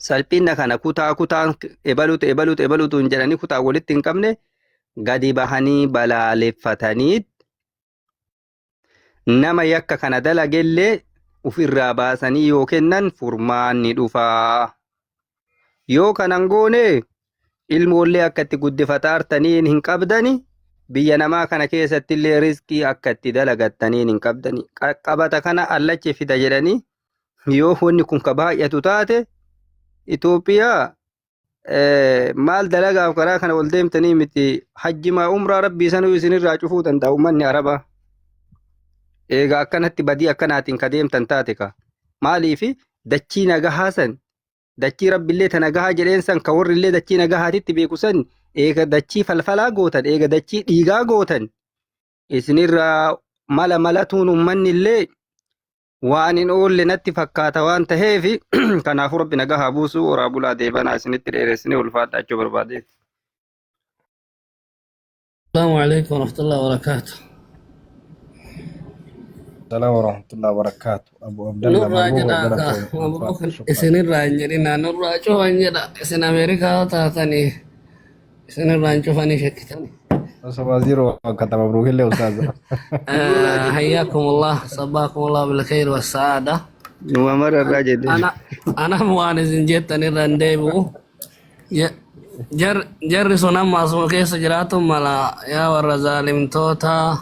salphina kana kutaan ebalutu hin jedhanii kutaa walitti hin qabne gadi bahanii balaaleffatanii nama yakka kana dalagellee ufirraa baasanii yoo kennan furmaanni dhufaa. Yoo kanan goone ilmoollee akka itti guddifataa artaniin hin qabdani biyya namaa kana keessatti illee riskii akka itti dalagattaniin hin qabdani. Qaqqabata kana allachi fida jedhanii yoo wanni kun ka baay'atu taate Itoophiyaa maal dalagaaf karaa kana wal deemtanii miti hajji maa umraa rabbii sanuu isinirraa cufuu danda'a uummanni Arabaa. Egaa akkanatti badii akkanaatiin ka deemtan taate ka maaliifi dachii nagahaa san dachii rabbillee ta nagahaa jedheen san ka warrillee dachii nagahaatitti beeku san eega dachii falfalaa gootan eega dachii dhiigaa gootan isinirraa malatuun uummanni illee waan hin oolle natti fakkaata waan taheefi kanaafuu rabbi nagahaa buusuu horaa bulaa deebanaa isinitti dheeressinee ulfaadhaachuu barbaadeef. السلام عليكم ورحمة الله وبركاته. السلام ورحمة الله وبركاته. أبو عبد الله مبروك إسن الرانجرنا نراجو أنجدا إسن أمريكا تاتني إسن الرانجو فاني شكتني. سبازيرو كتب مبروك اللي أستاذ. حياكم الله صباكم الله بالخير والسعادة. نوامر الراجل. أنا موانس جتني رانديبو. jarri sun amma asuma keessa jiraatu mala yaa warra zaalimtoota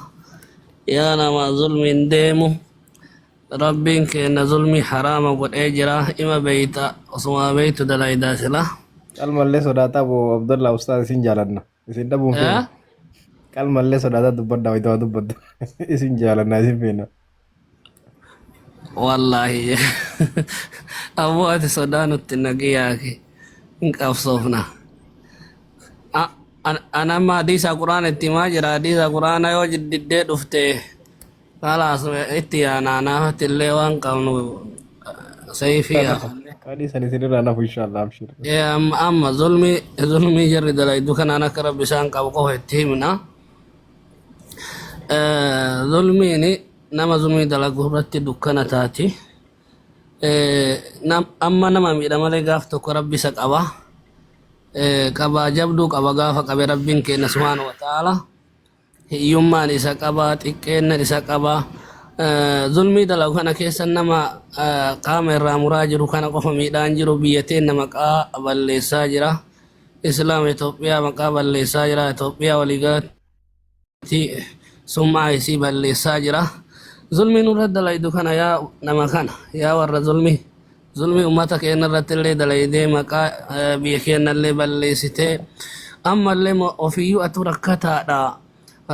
yaa nama zulmiin deemu rabbiin keenya zulmii haraama godhee jira ima beeyta osuma beeytu dalaydaa sila qalmallee sodaata Abu Abdullah ustaaz isin jaalanna isin dhabuun feena qalmallee sodaata dubbadda wayita dubbadda isin jaalanna isin feena wallaahi ammoo ati sodaa nutti nagiyaaki hin qabsoofna أنا ما ديس القرآن اتماج ديس القرآن يوجد ديد أفته خلاص اتي أنا تلوان كانوا سيفيا كادي سنسير أنا في إن شاء الله أبشر يا أما ظلمي جرد لا يدوكن أنا كرب بسان كابوكو هتيمنا ظلمي نما ظلمي دلقو برتي دوكنا تاتي أما نما ميدا مالي غافتو كرب بسك أبا qaba jabduu qaba gaafa qabe rabbiin keenya subhaanahu wa ta'ala hiyyummaan isa qaba xiqqeenna isa qaba zulmii dalagu kana keessa nama qaama irraa muraa jiru kana qofa miidhaan jiru biyyateen maqaa balleessaa jira islaama Itoophiyaa maqaa balleessaa jira Itoophiyaa waliigalatti summaa isii balleessaa jira zulmii nurra dalaydu kana yaa nama kana yaa warra zulmii zulmi ummata keenya irratti illee dalaydee maqaa biyya keenya illee balleessitee ammallee ofiyyuu atu rakkataadha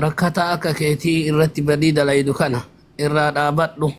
rakkataa akka keetii irratti badii dalaydu kana irraa dhaabadhu